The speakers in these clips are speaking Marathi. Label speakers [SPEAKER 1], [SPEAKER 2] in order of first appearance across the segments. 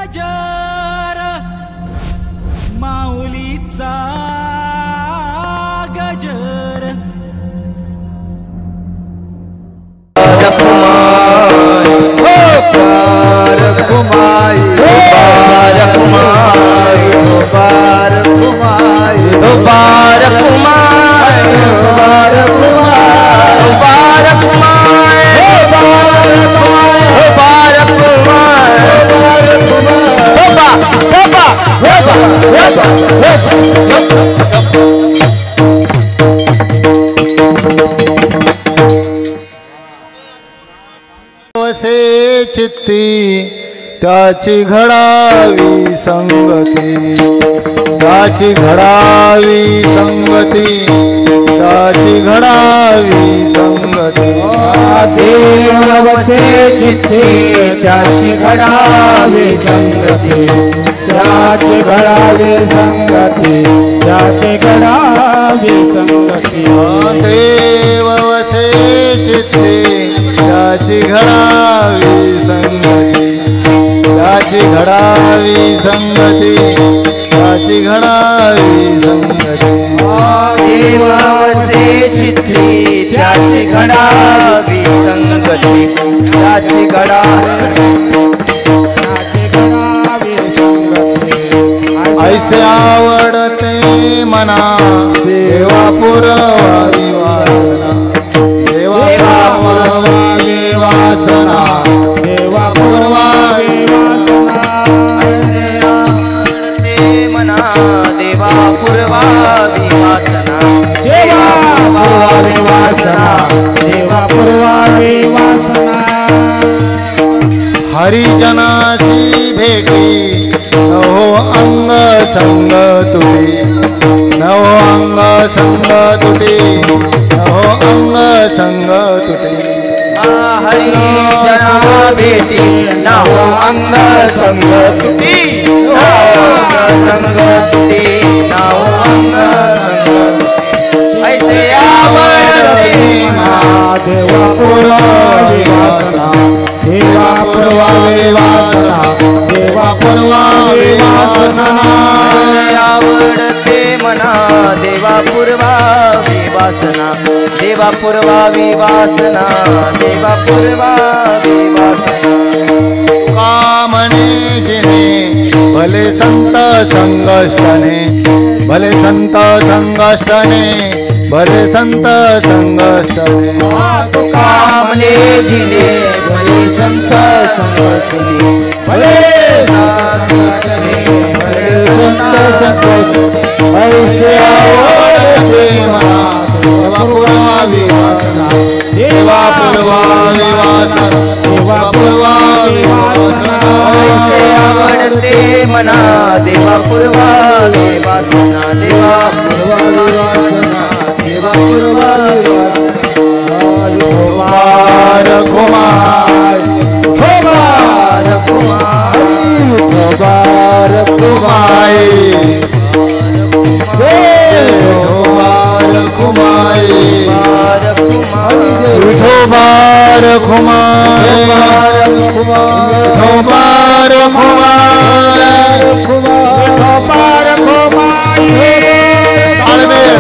[SPEAKER 1] गजर माऊलीचा गजर
[SPEAKER 2] वसे चित्ती त्याची घडावी संगती, त्याची घडावी संगती, त्याची घडावी संगती।
[SPEAKER 3] देव वसे चित्ती त्याची घडावी संगती, त्याची घडावी संगती, त्याची घडावी संगती।
[SPEAKER 2] देव वसे चित्ती त्याची घडावी संगती, त्याची घडावी संगती, त्याची घडावी संगती।
[SPEAKER 4] देव वसे चित्ती त्याची घडावी संगती, त्याची घडावी संगती।
[SPEAKER 2] ऐसे आवडते मना देवा पुरवावी वासना, देवा पुरवावी वासना, देवा पुरवावी वासना।
[SPEAKER 4] ऐसे आवडते मना देवा पुरवावी वासना,
[SPEAKER 3] देवा पुरवावी वासना, देवा पुरवावी वासना।
[SPEAKER 2] हरिजनासी भेटी नवो अंग संग तुटी, नवो अंग संग तुटी, नवो अंग संग तुटी।
[SPEAKER 4] हरिजना भेटी नवो अंग संग तुटी, नवो अंग संग तुटी, नवो अंग संग तुटी। ऐसे आवडते मना
[SPEAKER 3] देवा पुरवावी वासना, देवा पुरवावी वासना, देवा पुरवावी वासना।
[SPEAKER 4] आवडते मना देवा पुरवावी वासना, देवा पुरवावी वासना, देवा पुरवावी वासना।
[SPEAKER 2] कामने जिने भले संत संगष्टने, भले संत संगष्टने, भले संत संगष्टने।
[SPEAKER 4] कामने जिने भले संत संगष्टने, भले संगष्टने, भले संत संगष्टने।
[SPEAKER 2] ऐसे आवडते मना देवा पुरवावी वासना, देवा पुरवावी वासना, देवा पुरवावी वासना।
[SPEAKER 4] ऐसे आवडते मना देवा पुरवावी वासना, देवा पुरवावी वासना, देवा पुरवावी वासना।
[SPEAKER 2] कुमार कुमार
[SPEAKER 4] कुमार कुमार
[SPEAKER 2] कुमार कुमाई, कुमार कुमाई, विठोबार कुमार, विठोबार कुमार, विठोबार कुमार। ताळमेळ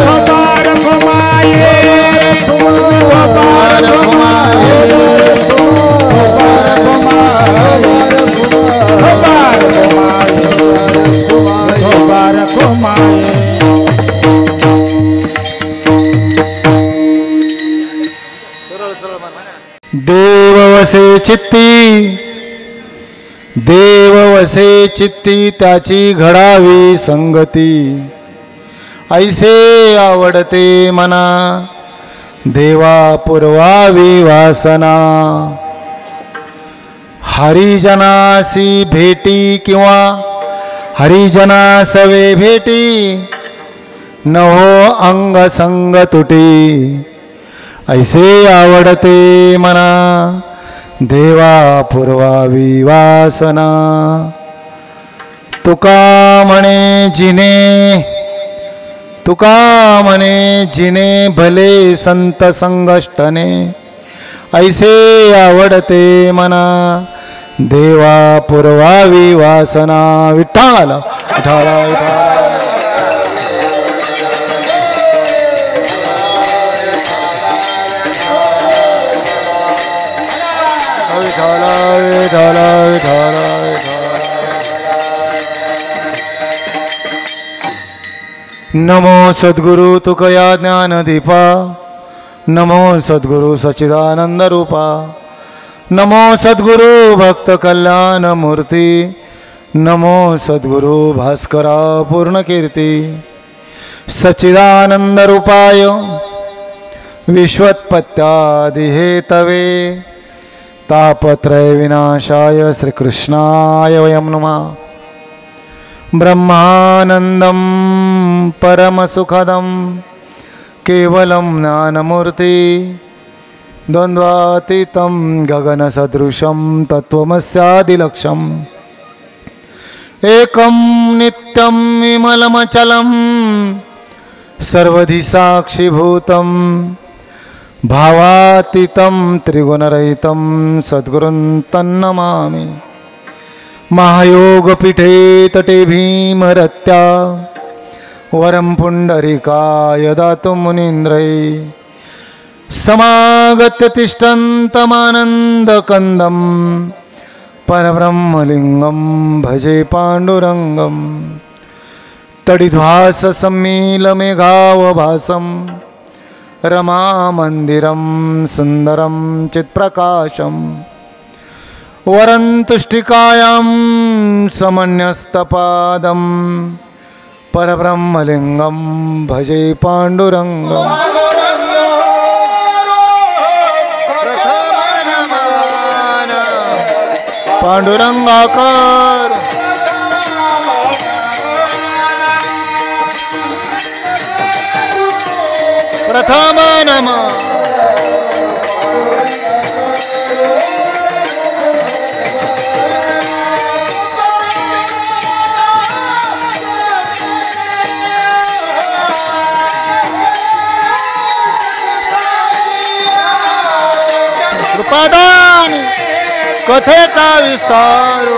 [SPEAKER 2] देव वसे चित्ती, देव वसे चित्ती त्याची घडावी संगती। ऐसे आवडते मना देवा पुरवावी वासना। हरिजनासी भेटी किंवा हरिजनासवे भेटी नवो अंग संग तुटी। ऐसे आवडते मना देवा पुरवावी वासना। तुका म्हणे जिने, तुका म्हणे जिने भले संत संगष्टने। ऐसे आवडते मना देवा पुरवावी वासना विठ्ठल विठ्ठल विठ्ठल विठ्ठल विठ्ठल नमो सद्गुरु तुकया ज्ञानदीपा नमो सद्गुरु सच्चिदानंद रूपा नमो सद्गुरु भक्त कल्याण मूर्ती नमो सद्गुरु भास्करा पूर्णकीर्ती सच्चिदानंद रूपाय विश्वोत्पत्त्यादिहेतवे तापत्रय विनाशाय श्रीकृष्णाय वयं नमः ब्रह्मानंदं परमसुखदं केवलं ज्ञानमूर्ति द्वन्द्वातीतं गगनसदृशं तत्त्वमस्यादिलक्ष्यम् एकं नित्यं विमलमचलं सर्वधि साक्षिभूतं भावातीतं त्रिगुणरहितं सद्गुरुं तन्नमामि महायोगपीठे तटे भीमरत्या वरं पुण्डरीकाय दातुं मुनीन्द्रै समागत्य तिष्ठन्तमानन्दकन्दं परब्रह्मलिङ्गं भजे पाण्डुरङ्गं तडिध्वाससम्मीलमेघावभासं रमामन्दिरं सुन्दरं चित्प्रकाशम् वरन्तुष्टिकायां समन्यस्तपादं परब्रह्मलिङ्गं भजे पाण्डुरङ्गम् पांडुरंगाकार प्रथम नमः कृपादान कथेचा विस्तार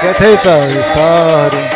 [SPEAKER 2] कथेचा विस्तार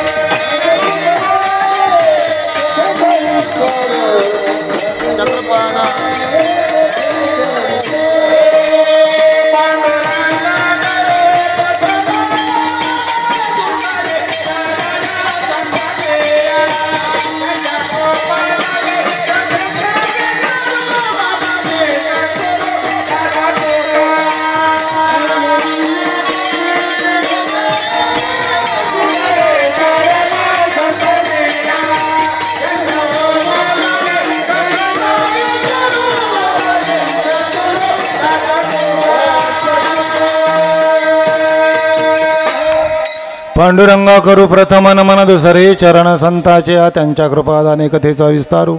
[SPEAKER 2] पांडुरंगा करू प्रथम नमन दुसरे चरण संताचे त्यांच्या कृपादाने कथेचा विस्तारू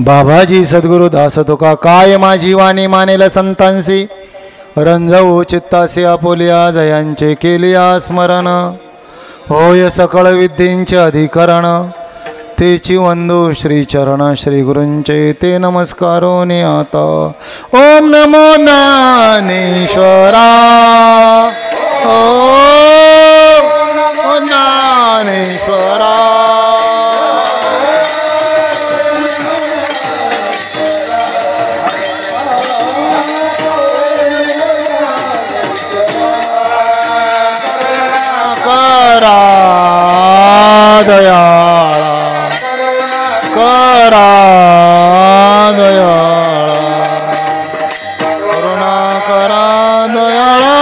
[SPEAKER 2] बाबाजी सद्गुरु दास तुका काय माझी वाणी मानेल संतांसी रंजवू चित्तासी आपोलिया जयांचे केलिया स्मरण होय सकळ विद्येंचे अधिकरण तेची वंदू श्री चरण श्री गुरूंचे ते नमस्कारो ने आता ओम नमो ज्ञानेश्वरा ओम ज्ञानेश्वरा करा दयाळा करा दयाळा करुणा करा दयाळा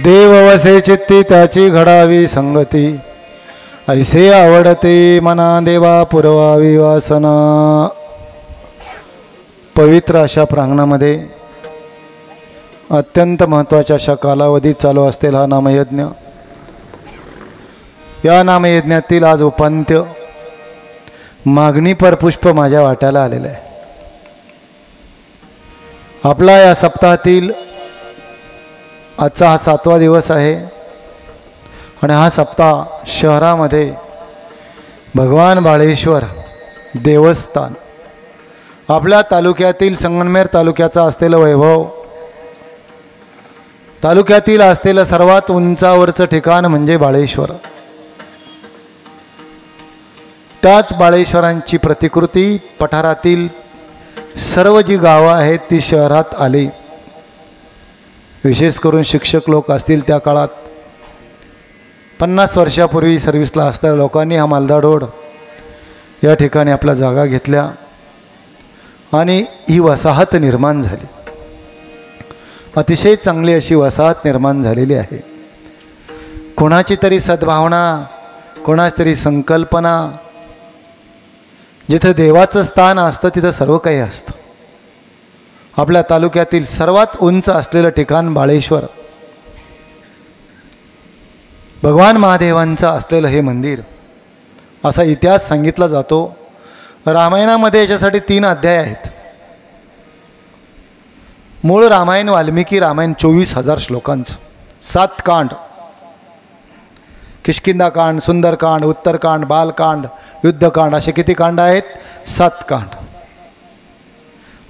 [SPEAKER 2] देव वसे चित्ती त्याची घडावी संगती, ऐसे आवडते मना देवा पुरवावी वासना. पवित्र अशा प्रांगणामध्ये अत्यंत महत्त्वाच्या अशा कालावधीत चालू असलेला हा नामयज्ञ. या नामयज्ञातील आज उपांत्य मागणी पर पुष्प माझ्या वाट्याला आलेलं आहे. आपला या सप्ताहातील आजचा हा 7वा दिवस आहे आणि हा सप्ताह शहरामध्ये भगवान बाळेश्वर देवस्थान, आपल्या तालुक्यातील संगमनेर तालुक्याचा असलेलं वैभव, तालुक्यातील असलेलं सर्वात उंचावरचं ठिकाण म्हणजे बाळेश्वर. त्याच बाळेश्वरांची प्रतिकृती पठारातील सर्व जी गावं आहेत ती शहरात आली. विशेष करून शिक्षक लोक असतील, त्या काळात 50 वर्षापूर्वी सर्व्हिसला असलेल्या लोकांनी हा मालदाड रोड या ठिकाणी आपल्या जागा घेतल्या आणि ही वसाहत निर्माण झाली. अतिशय चांगली अशी वसाहत निर्माण झालेली आहे. कोणाची तरी सद्भावना, कोणाची तरी संकल्पना. जिथं देवाचं स्थान असतं तिथं सर्व काही असतं. आपल्या तालुक्यातील सर्वात उंच असलेलं ठिकाण बाळेश्वर, भगवान महादेवांचं असलेलं हे मंदिर, असा इतिहास सांगितला जातो. रामायणामध्ये याच्यासाठी 3 अध्याय आहेत. मूळ रामायण वाल्मिकी रामायण 24,000 श्लोकांचं, 7 कांड, किष्किंधाकांड, सुंदरकांड, उत्तरकांड, बालकांड, युद्धकांड, असे किती कांड आहेत? 7 कांड.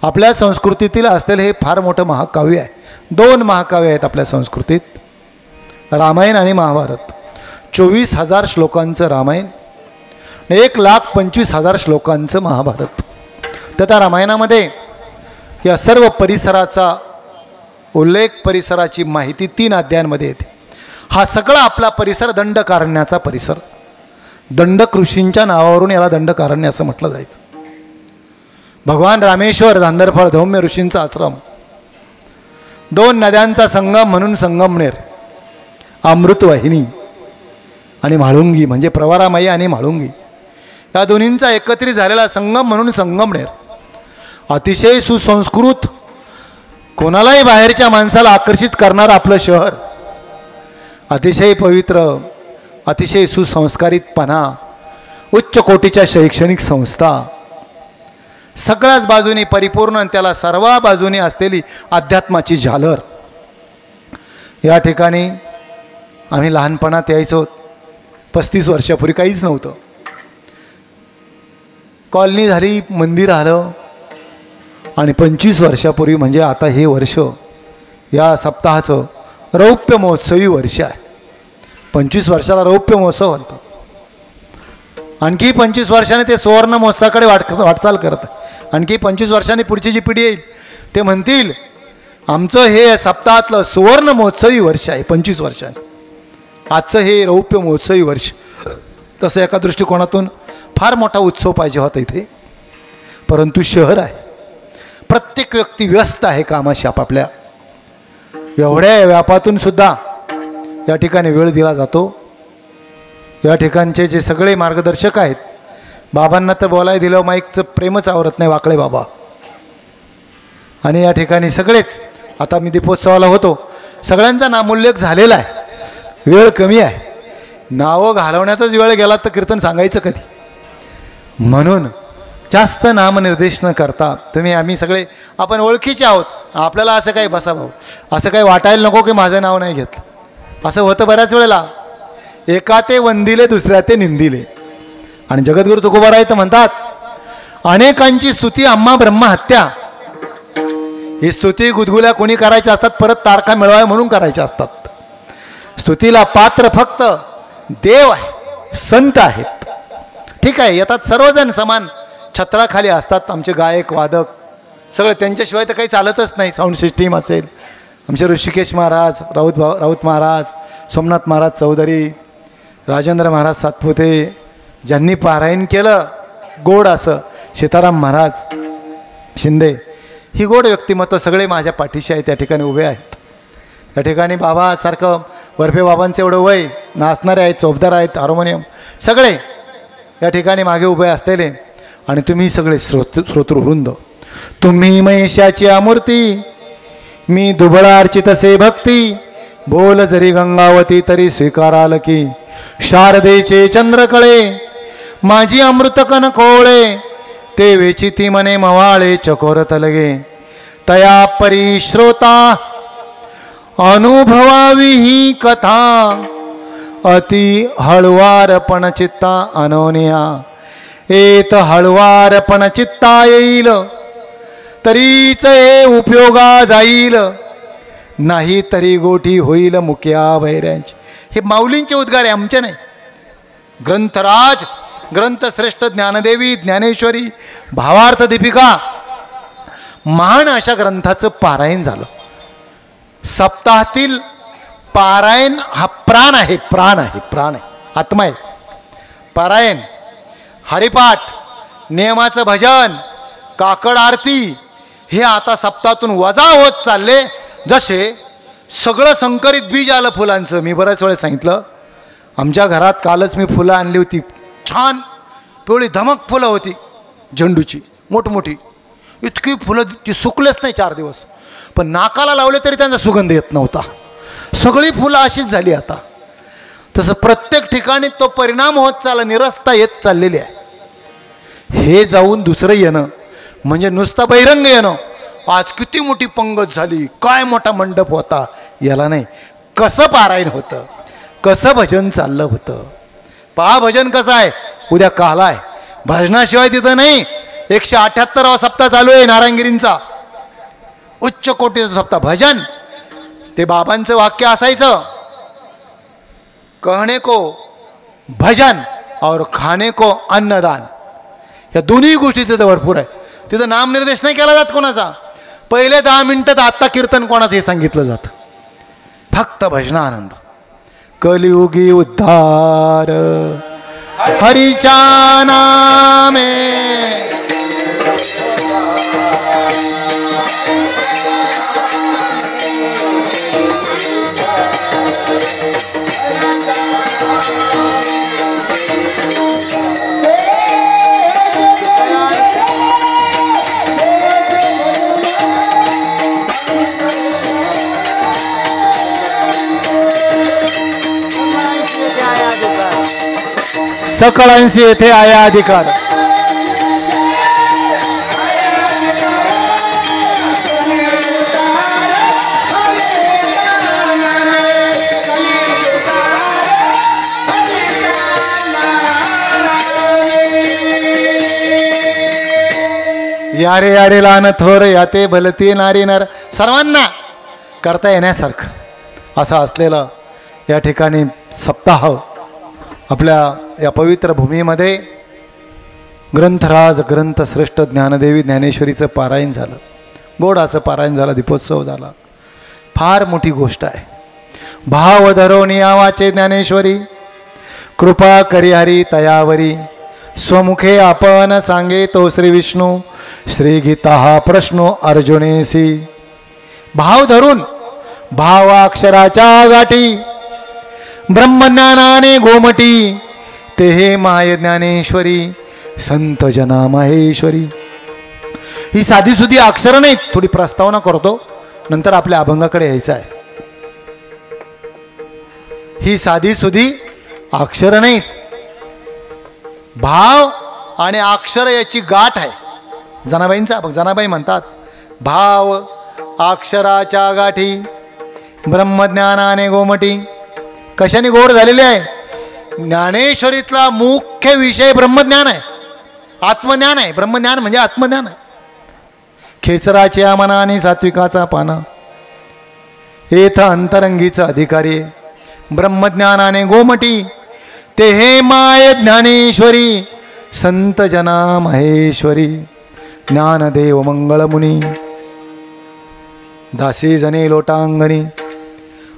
[SPEAKER 2] आपल्या संस्कृतीतील असलेलं हे फार मोठं महाकाव्य आहे. 2 महाकाव्य आहेत आपल्या संस्कृतीत, रामायण आणि महाभारत. 24,000 श्लोकांचं रामायण, 1,25,000 श्लोकांचं महाभारत. तर त्या रामायणामध्ये या सर्व परिसराचा उल्लेख, परिसराची माहिती 3 अध्यायांमध्ये येते. हा सगळा आपला परिसर दंडकारण्याचा परिसर. दंडक ऋषींच्या नावावरून याला दंडकारण्य असं म्हटलं जायचं. भगवान रामेश्वर, धांदरफळ, धौम्य ऋषींचा आश्रम, 2 नद्यांचा संगम म्हणून संगमनेर, अमृतवाहिनी आणि म्हाळुंगी म्हणजे प्रवारामाई आणि म्हाळुंगी, या दोन्हींचा एकत्रित झालेला संगम म्हणून संगमनेर. अतिशय सुसंस्कृत, कोणालाही बाहेरच्या माणसाला आकर्षित करणारं आपलं शहर, अतिशय पवित्र, अतिशय सुसंस्कारितपणा, उच्च कोटीच्या शैक्षणिक संस्था, सगळ्याच बाजूनी परिपूर्ण आणि त्याला सर्व बाजूनी असलेली अध्यात्माची झालर. या ठिकाणी आम्ही लहानपणात यायचो. 35 वर्षापूर्वी काहीच नव्हतं. कॉलनी झाली, मंदिर आलं आणि 25 वर्षापूर्वी म्हणजे आता हे वर्ष या सप्ताहाचं रौप्य महोत्सवी वर्ष आहे. 25 वर्षाला रौप्य महोत्सव म्हणतात. आणखी 25 वर्षाने ते सुवर्ण महोत्सवाकडे वाटचाल करत. आणखी 25 वर्षांनी पुढची जी पिढी येईल ते म्हणतील आमचं हे सप्ताहातलं सुवर्ण महोत्सवी वर्ष आहे. 25 वर्षांनी आजचं हे रौप्य महोत्सवी वर्ष. तसं एका दृष्टिकोनातून फार मोठा उत्सव पाहिजे होता इथे, परंतु शहर आहे, प्रत्येक व्यक्ती व्यस्त आहे कामाशी आपापल्या. एवढ्या व्यापातून सुद्धा या ठिकाणी वेळ दिला जातो. या ठिकाणचे जे सगळे मार्गदर्शक आहेत, बाबांना तर बोलायला दिलं माईकचं प्रेमच आवरत नाही, वाकळे बाबा. आणि या ठिकाणी सगळेच, आता मी दीपोत्सवाला होतो, सगळ्यांचा नामोल्लेख झालेला आहे. वेळ कमी आहे, नावं घालवण्यातच वेळ गेला तर कीर्तन सांगायचं कधी. म्हणून जास्त नामनिर्देश न करता आम्ही सगळे आपण ओळखीचे आहोत. आपल्याला असं काही बसा भाऊ, असं काही वाटायला नको की माझं नाव नाही घेतलं. असं होतं बऱ्याच वेळेला. एका ते वंदिले, दुसऱ्या ते निंदिले. आणि जगद्गुरु तुकोबाराय तर म्हणतात, अनेकांची स्तुती आम्हा ब्रह्महत्या. ही स्तुती गुदगुल्या कोणी करायच्या असतात, परत तारखा मिळवाव्या म्हणून करायच्या असतात. स्तुतीला पात्र फक्त देव आहे, संत आहेत. ठीक आहे, येतात सर्वजण समान छत्राखाली असतात. आमचे गायक वादक सगळं, त्यांच्याशिवाय तर काही चालतच नाही. साऊंड सिस्टीम असेल, आमचे ऋषिकेश महाराज, राऊत महाराज, सोमनाथ महाराज चौधरी, राजेंद्र महाराज सातपुते, ज्यांनी पारायण केलं गोड असं, सीताराम महाराज शिंदे, ही गोड व्यक्तिमत्व सगळे माझ्या पाठीशी आहे, त्या ठिकाणी उभे आहेत. या ठिकाणी बाबासारखं बर्फे बाबांचं एवढं वय, नाचणारे आहेत, चौबदार आहेत, हार्मोनियम सगळे या ठिकाणी मागे उभे असलेले, आणि तुम्ही सगळे श्रोतृवृंद, तुम्ही महिषाची अमूर्ती, मी दुबळा अर्चितसे भक्ती, बोल जरी गंगावती तरी स्वीकाराल की, शारदेचे चंद्रकळे माझी अमृतकन कोळे, ते वेचिती मने मवाळे चकोरत लगे, तया परी श्रोता अनुभवावी ही कथा, अति हळवारपण चित्ता अनोनिया, एत हळवारपण चित्ता येईल तरीच हे उपयोगा जाईल, नाही तरी गोठी होईल मुक्या वैऱ्यांची. हे माऊलींचे उद्गार आहे, आमचे नाही. ग्रंथराज, ग्रंथश्रेष्ठ ज्ञानदेवी, ज्ञानेश्वरी, भावार्थ दीपिका, महान अशा ग्रंथाचं पारायण झालं. सप्ताहातील पारायण हा प्राण आहे, प्राण आहे, प्राण आहे, आत्मा आहे. पारायण, हरिपाठ, नियमाचं भजन, काकड आरती हे आता सप्ताहातून वजा होत चालले. जसे सगळं संकरित बीज आलं फुलांचं. मी बऱ्याच वेळेस सांगितलं, आमच्या घरात कालच मी फुलं आणली होती, छान पिवळी धमक फुलं होती, झेंडूची मोठमोठी. इतकी फुलं ती सुकलेच नाही 4 दिवस, पण नाकाला लावले तरी त्यांचा सुगंध येत नव्हता. सगळी फुलं अशीच झाली आता. तसं प्रत्येक ठिकाणी तो परिणाम होत चालला, निरस्ता येत चाललेली आहे. हे जाऊन दुसरं येणं म्हणजे नुसतं बहिरंग येणं. आज किती मोठी पंगत झाली, काय मोठा मंडप होता, याला नाही. कसं पारायण होतं, कसं भजन चाललं होतं. पहा भजन कसं आहे. उद्या काला आहे, भजनाशिवाय तिथं नाही. 178वा सप्ताह चालू आहे नारायणगिरींचा, उच्च कोटीचा सप्ताह. भजन, ते बाबांचं वाक्य असायचं, कहने को भजन और खाने को अन्नदान. या दोन्ही गोष्टी तिथं भरपूर आहे. तिथं नामनिर्देश नाही केला जात कोणाचा. पहिले 10 मिनिटात आत्ता कीर्तन कोणाचं हे सांगितलं जातं. फक्त भजनानंद. कलियुगी उद्धार हरीच्या नामे, सकळांशी येथे आया अधिकार. यारे यारे लहान थोर याते भलती नारी नर, सर्वांना करता येण्यासारखं असं असलेलं या ठिकाणी सप्ताह आपल्या या पवित्र भूमीमध्ये ग्रंथराज, ग्रंथश्रेष्ठ ज्ञानदेवी ज्ञानेश्वरीचं पारायण झालं. गोड असं पारायण झालं, दीपोत्सव झाला. फार मोठी गोष्ट आहे. भाव धरून यावाचे ज्ञानेश्वरी, कृपा करी हरी तयावरी, स्वमुखे आपण सांगे तो श्री विष्णू, श्री गीता हा प्रश्नो अर्जुनेसी. भाव धरून, भावाक्षराच्या गाठी, ब्रह्मज्ञानाने गोमटी, ते हे माय ज्ञानेश्वरी, संत जना माहेश्वरी. ही साधी सुधी अक्षरं नाहीत. थोडी प्रस्तावना करतो, नंतर आपल्या अभंगाकडे यायचं आहे. ही साधी सुधी अक्षरं नाहीत. भाव आणि अक्षर याची गाठ आहे. जनाबाईंचा जनाबाई म्हणतात, भाव अक्षराच्या गाठी, ब्रह्मज्ञानाने गोमटी. कशाने गोड झालेले आहे? ज्ञानेश्वरीतला मुख्य विषय ब्रह्मज्ञान आहे, आत्मज्ञान आहे. ब्रह्मज्ञान म्हणजे आत्मज्ञान आहे. खेचराच्या मना आणि सात्विकाचा पाना, येथ अंतरंगीचा अधिकारी, ब्रह्मज्ञानाने गोमटी, ते हे माय ज्ञानेश्वरी, संत जना महेश्वरी, ज्ञानदेव मंगळमुनी, दासी जने लोटांगणी.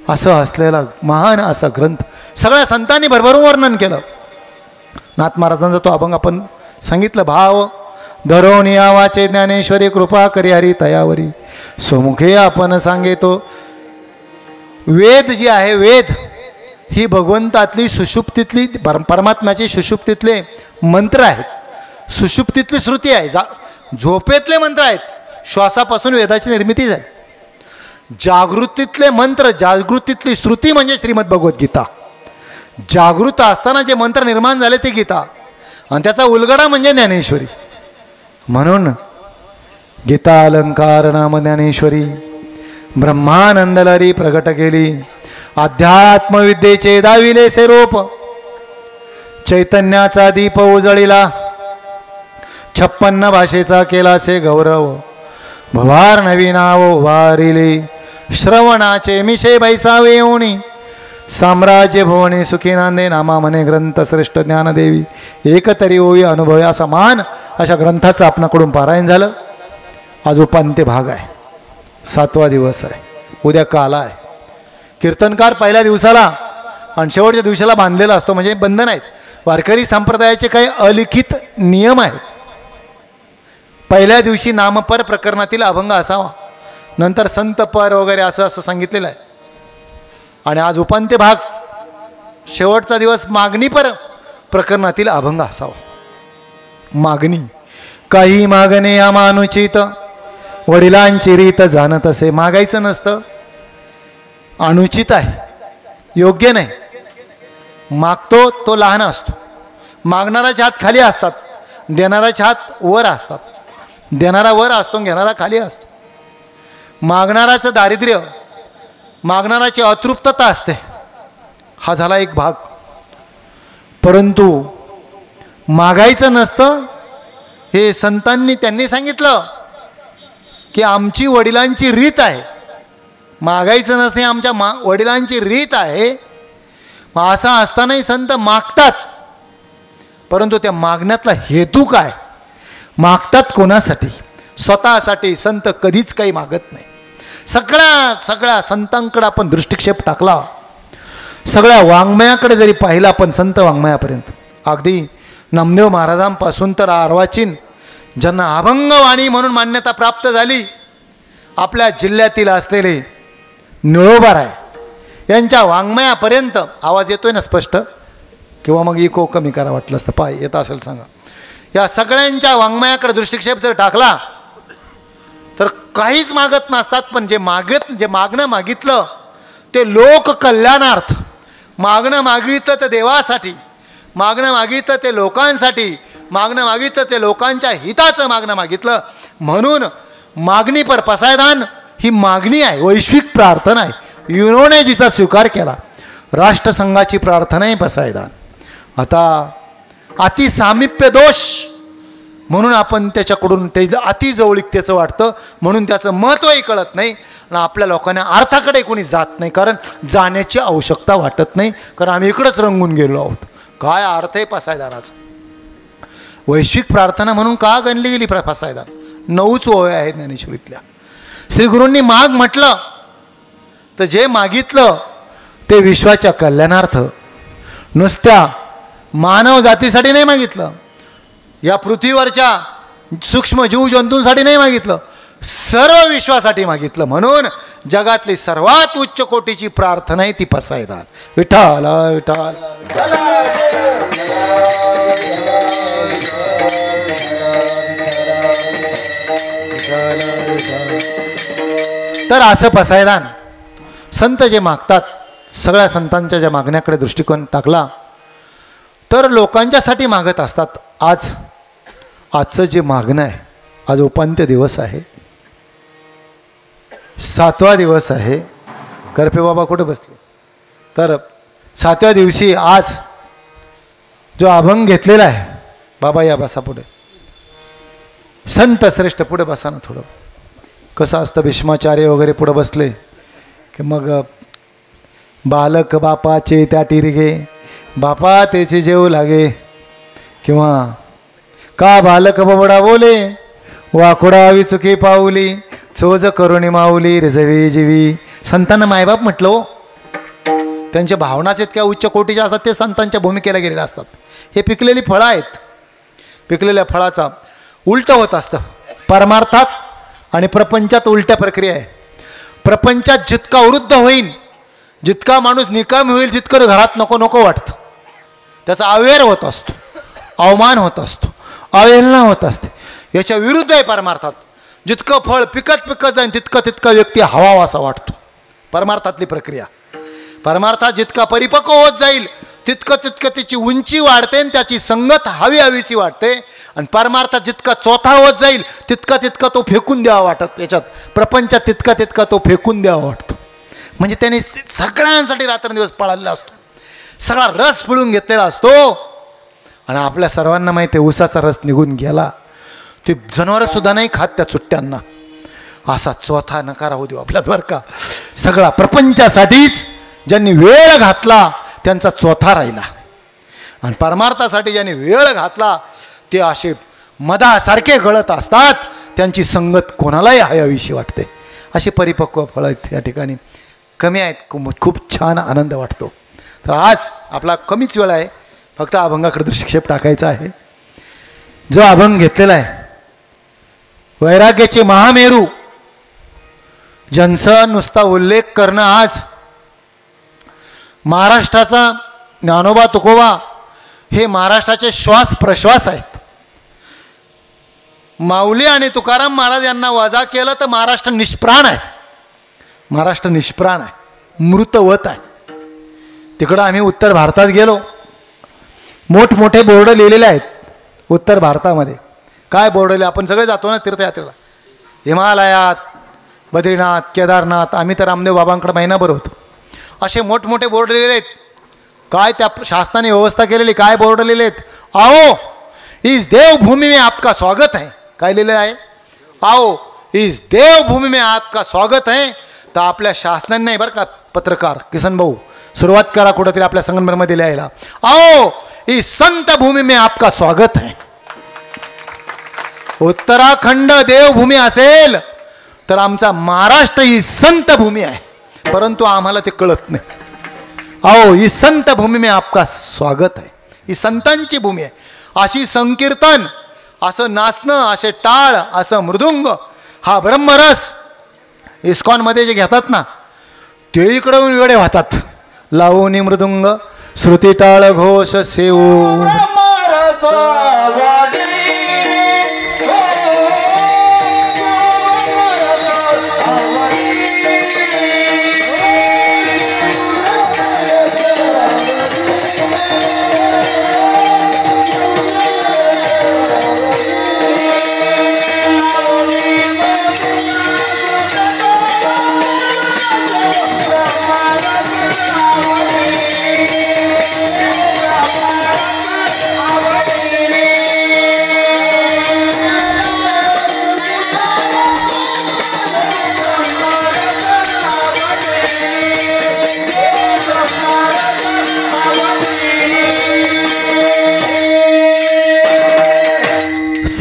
[SPEAKER 2] असं असलेला महान असा ग्रंथ सगळ्या संतांनी भरभरून वर्णन केलं. नाथ महाराजांचा तो अभंग आपण सांगितलं. भाव धरून यावाचे ज्ञानेश्वरी, कृपा करी हरी तयावरी, स्वमुखे आपण सांगे तो वेद जी आहे, वेद ही भगवंतातली सुषुप्तीतली परमात्म्याची सुषुप्तीतले मंत्र आहेत, सुषुप्तीतली श्रुती आहे, झोपेतले मंत्र आहेत. श्वासापासून वेदाची निर्मिती झाली. जागृतीतले मंत्र, जागृतीतली श्रुती म्हणजे श्रीमद भगवद्गीता. जागृत असताना जे मंत्र निर्माण झाले ते गीता, आणि त्याचा उलगडा म्हणजे ज्ञानेश्वरी. म्हणून गीता अलंकार नाम ज्ञानेश्वरी ब्रह्मानंदलहरी प्रगट केली. अध्यात्मविद्येचे दाविले से रोप, चैतन्याचा दीप उजळिला. 56 भाषेचा केला से गौरव, भवार नवी नाव वारिले. श्रवणाचे मिशे बैसावे येऊनी, साम्राज्य भुवने सुखी नांदे. नामा मने ग्रंथ श्रेष्ठ ज्ञानदेवी, एकतरी होई अनुभव्या समान. अशा ग्रंथाचं आपणाकडून पारायण झालं. आज उपांत्य भाग आहे, 7वा दिवस आहे. उद्या काला आहे. कीर्तनकार पहिल्या दिवसाला आणि शेवटच्या दिवसाला बांधलेला असतो, म्हणजे बंधन आहेत. वारकरी संप्रदायाचे काही अलिखित नियम आहेत. पहिल्या दिवशी नामपर प्रकरणातील अभंग असावा, नंतर संतपर वगैरे असं सांगितलेलं आहे. आणि आज उपांत्य भाग, शेवटचा दिवस मागणीपर प्रकरणातील अभंग असावा. मागणी, काही मागणे या मानुचित, वडिलांची रीत जाणत असे. मागायचं नसतं, अनुचित आहे, योग्य नाही. मागतो तो लहान असतो, मागणाराच्या हात खाली असतात, देणाराच्या हात वर असतात. देणारा वर असतो, घेणारा खाली असतो. मागणाराचं दारिद्र्य, मागणाराची अतृप्तता असते. हा झाला एक भाग. परंतु मागायचं नसतं हे संतांनी त्यांनी सांगितलं की आमची वडिलांची रीत आहे. मागायचं नसते, आमच्या वडिलांची रीत आहे. असं असतानाही संत मागतात, परंतु त्या मागण्यातला हेतू काय, मागतात कोणासाठी? स्वतःसाठी संत कधीच काही मागत नाही. सगळ्या संतांकडे आपण दृष्टिक्षेप टाकला, सगळ्या वाङ्मयाकडे जरी पाहिलं आपण, संत वाङ्मयापर्यंत, अगदी नामदेव महाराजांपासून तर अर्वाचीन, ज्यांना अभंगवाणी म्हणून मान्यता प्राप्त झाली, आपल्या जिल्ह्यातील असलेले निळोबाराय यांच्या वाङ्मयापर्यंत. आवाज येतोय ना स्पष्ट, किंवा मग इको कमी करा वाटलं असतं, पाय येत असेल सांगा. या सगळ्यांच्या वाङ्मयाकडे दृष्टिक्षेप जर टाकला तर काहीच मागत नसतात. पण जे मागणं मागितलं ते लोक कल्याणार्थ, मागणं मागितलं ते देवासाठी, मागणं मागितलं ते लोकांसाठी, मागणं मागितलं ते लोकांच्या हिताचं मागणं मागितलं. म्हणून मागणी पर पसायदान ही मागणी आहे, वैश्विक प्रार्थना आहे. युनोने जिचा स्वीकार केला, राष्ट्रसंघाची प्रार्थना आहे पसायदान. आता अतिसामिप्य दोष म्हणून आपण त्याच्याकडून ते अतिजवळीकतेचं वाटतं, म्हणून त्याचं महत्त्वही कळत नाही. आणि आपल्या लोकांना अर्थाकडे कोणी जात नाही, कारण जाण्याची आवश्यकता वाटत नाही, कारण आम्ही इकडंच रंगून गेलो आहोत. काय अर्थ आहे पसायदानाचा? वैश्विक प्रार्थना म्हणून का गणली गेली पसायदान? 9च ओव्या आहेत ज्ञानेश्वरीतल्या. श्रीगुरूंनी माग म्हटलं तर जे मागितलं ते विश्वाच्या कल्याणार्थ, नुसत्या मानव जातीसाठी नाही मागितलं, या पृथ्वीवरच्या सूक्ष्म जीवजंतूंसाठी नाही मागितलं, सर्व विश्वासाठी मागितलं. म्हणून जगातली सर्वात उच्च कोटीची प्रार्थना आहे ती पसायदान. विठ्ठल विठ्ठल. तर असं पसायदान संत जे मागतात, सगळ्या संतांच्या ज्या मागण्याकडे दृष्टिकोन टाकला तर लोकांच्यासाठी मागत असतात. आजचं जे मागणं आहे, आज उपांत्य दिवस आहे, 7वा दिवस आहे. करपे बाबा कुठे बसले? तर 7व्या दिवशी आज जो अभंग घेतलेला आहे, बाबा या बसा पुढे, संत श्रेष्ठ पुढे बसा ना थोडं. कसं असतं, भीष्माचार्य वगैरे पुढे बसले की मग बालक बापाचे त्या टिरगे, बापा त्याचे जेव लागे, किंवा का बालक बबडा बोले, वाकुडावी चुकी पाऊली, चोज करुणी माऊली रिझवी जीवी. संतांना मायबाप म्हटलं हो. त्यांच्या भावनाच इतक्या उच्च कोटीच्या असतात, ते संतांच्या भूमिकेला गेलेले असतात. हे पिकलेली फळं आहेत, पिकलेल्या फळाचा उलटं होत असतं. परमार्थात आणि प्रपंचात उलट्या प्रक्रिया आहे. प्रपंचात जितका वृद्ध होईल जितका माणूस निकामी होईल तितकं घरात नको नको वाटतं. त्याचा अवेर होत असतो, अवमान होत असतो, अवहेलना होत असते. याच्या विरुद्ध आहे परमार्थात. जितकं फळ पिकत जाईल तितका व्यक्ती हवावा असा वाटतो. परमार्थातली प्रक्रिया. परमार्थात जितका परिपक्व होत जाईल तितकं त्याची उंची वाढते आणि त्याची संगत हवीची वाटते. आणि परमार्थात जितका चौथा होत जाईल तितका तो फेकून द्यावा वाटत. याच्यात प्रपंचात तितका तो फेकून द्यावा वाटतो. म्हणजे त्याने सगळ्यांसाठी रात्रंदिवस पळालेला असतो, सगळा रस पिळून घेतलेला असतो. आणि आपल्या सर्वांना माहिती आहे ऊसाचा रस निघून गेला ते जनावरंसुद्धा नाही खात त्या चुट्ट्यांना. असा चौथा नकार होऊ देऊ आपल्यात बरं का. सगळा प्रपंचासाठीच ज्यांनी वेळ घातला त्यांचा चौथा राहिला. आणि परमार्थासाठी ज्यांनी वेळ घातला ते असे मधासारखे गळत असतात. त्यांची संगत कोणालाही हयावीशी वाटते. असे परिपक्व फळं आहेत या ठिकाणी. कमी आहेत, खूप छान आनंद वाटतो. तर आज आपला कमीच वेळ आहे, फक्त अभंगाकडे दृष्टिक्षेप टाकायचा आहे. जो अभंग घेतलेला आहे वैराग्याचे महामेरू, ज्यांचा नुसता उल्लेख करणं आज महाराष्ट्राचा ज्ञानोबा तुकोबा हे महाराष्ट्राचे श्वास प्रश्वास आहेत. माऊली आणि तुकाराम महाराज यांना वजा केलं तर महाराष्ट्र निष्प्राण आहे. महाराष्ट्र निष्प्राण आहे, मृतवत आहे. तिकडं आम्ही उत्तर भारतात गेलो, मोठमोठे बोर्ड लिहिलेले आहेत उत्तर भारतामध्ये. काय बोर्ड लिहिले? आपण सगळे जातो ना तीर्थयात्रेला, हिमालयात, बद्रीनाथ, केदारनाथ. आम्ही तर रामदेव बाबांकडे महिनाभर होतो. असे मोठमोठे बोर्ड लिहिलेले आहेत. काय त्या शासनाने व्यवस्था केलेली, काय बोर्ड लिहिले आहेत? आओ इस देवभूमि में आपका स्वागत है. काय लिहिलेलं आहे? आओ इस देवभूमि में आपका स्वागत है. तर आपल्या शासनाने नाही बरं का, पत्रकार किसन भाऊ सुरुवात करा कुठंतरी आपल्या संगमनेरमध्ये लिहायला, आओ इस संत भूमि में आपका स्वागत है. उत्तराखंड देवभूमी असेल तर आमचा महाराष्ट्र ही संत भूमी आहे, परंतु आम्हाला ते कळत नाही. आओ ही संत भूमी में आपका स्वागत आहे. ही संतांची भूमी आहे. अशी संकीर्तन, असं नाचणं, असे टाळ, असं मृदुंग, हा ब्रह्मरस इस्कॉनमध्ये जे घेतात ना ते इकडून वेडे वाहतात. लावणी मृदुंग श्रुती टाळ घोष सेवू.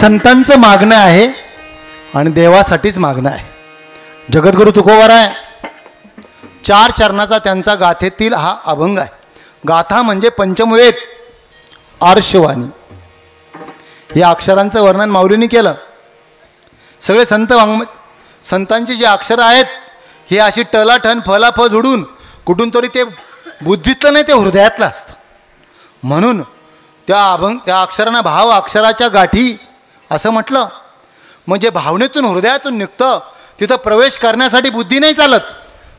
[SPEAKER 2] संतांचं मागणं आहे आणि देवासाठीच मागणं आहे. जगद्गुरु तुकोबाराय 4 चरणाचा त्यांचा गाथेतील हा अभंग आहे. गाथा म्हणजे पंचमवेद, आर्षवाणी. या अक्षरांचं वर्णन माऊलींनी केलं. सगळे संतांची जी अक्षरं आहेत ही अशी टलाठण फलाफ जोडून कुठून तरी ते बुद्धीतलं नाही, ते हृदयातलं असतं. म्हणून त्या अक्षरांना भाव अक्षराच्या गाठी असं म्हटलं. म्हणजे भावनेतून हृदयातून निघतं. तिथं प्रवेश करण्यासाठी बुद्धी नाही चालत.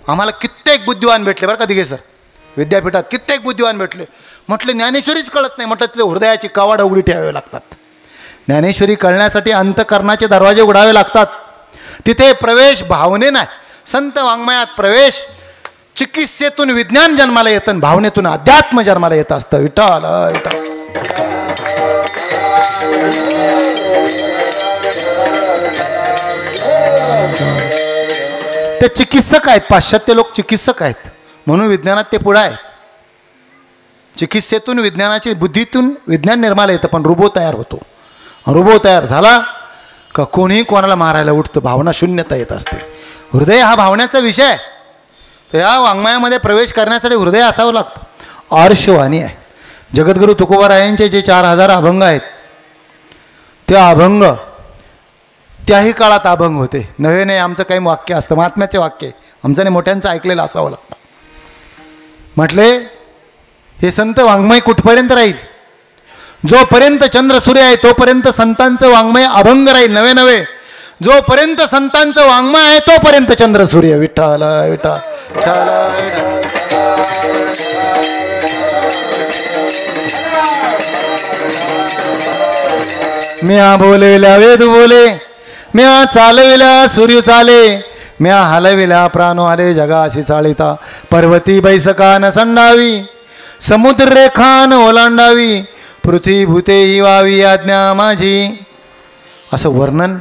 [SPEAKER 2] आम्हाला कित्येक बुद्धिवान भेटले बरं का दिघे सर, विद्यापीठात कित्येक बुद्धिवान भेटले. म्हटलं ज्ञानेश्वरीच कळत नाही. म्हटलं तिथे हृदयाची कवाड उघडी ठेवावी लागतात. ज्ञानेश्वरी कळण्यासाठी अंतःकरणाचे दरवाजे उघडावे लागतात. तिथे प्रवेश भावने नाही, संत वाङ्मयात प्रवेश. चिकित्सेतून विज्ञान जन्माला येतं, भावनेतून अध्यात्म जन्माला येत असतं. विठ्ठल विठ्ठल. ते चिकित्सक आहेत, पाश्चात्य लोक चिकित्सक आहेत म्हणून विज्ञानात ते पुढे आहे. चिकित्सेतून विज्ञानाची, बुद्धीतून विज्ञान निर्माला येतं, पण रोबो तयार होतो. रोबो तयार झाला का कोणीही कोणाला मारायला उठतं. भावना शून्यता येत असते. हृदय हा भावनेचा विषय आहे. तर या वाङ्मयामध्ये प्रवेश करण्यासाठी हृदय असावं लागतं. आर्षवाणी आहे. जगद्गुरु तुकोबारायांचे जे 4000 अभंग आहेत ते अभंग त्याही काळात अभंग होते. नव्हे नाही आमचं काही वाक्य असतं, महात्म्याचे वाक्य आमचं नाही, मोठ्यांचं ऐकलेलं असावं लागतं. म्हटले हे संत वाङ्मय कुठपर्यंत राहील? जोपर्यंत चंद्र सूर्य आहे तोपर्यंत संतांचं वाङ्मय अभंग राहील, नवे नवे. जोपर्यंत संतांचं वाङ्मय आहे तोपर्यंत चंद्र सूर्य. विठ्ठल विठ्ठल म्या बोलविल्या वेद बोले, म्या चालविल्या सूर्य चाले, म्या हलविल्या प्राणो आले जगाशी चालिता. पर्वती बैसका न संडावी, समुद्र रेखान ओलांडावी, पृथ्वी भूते ही वावी आज्ञा माझी. असं वर्णन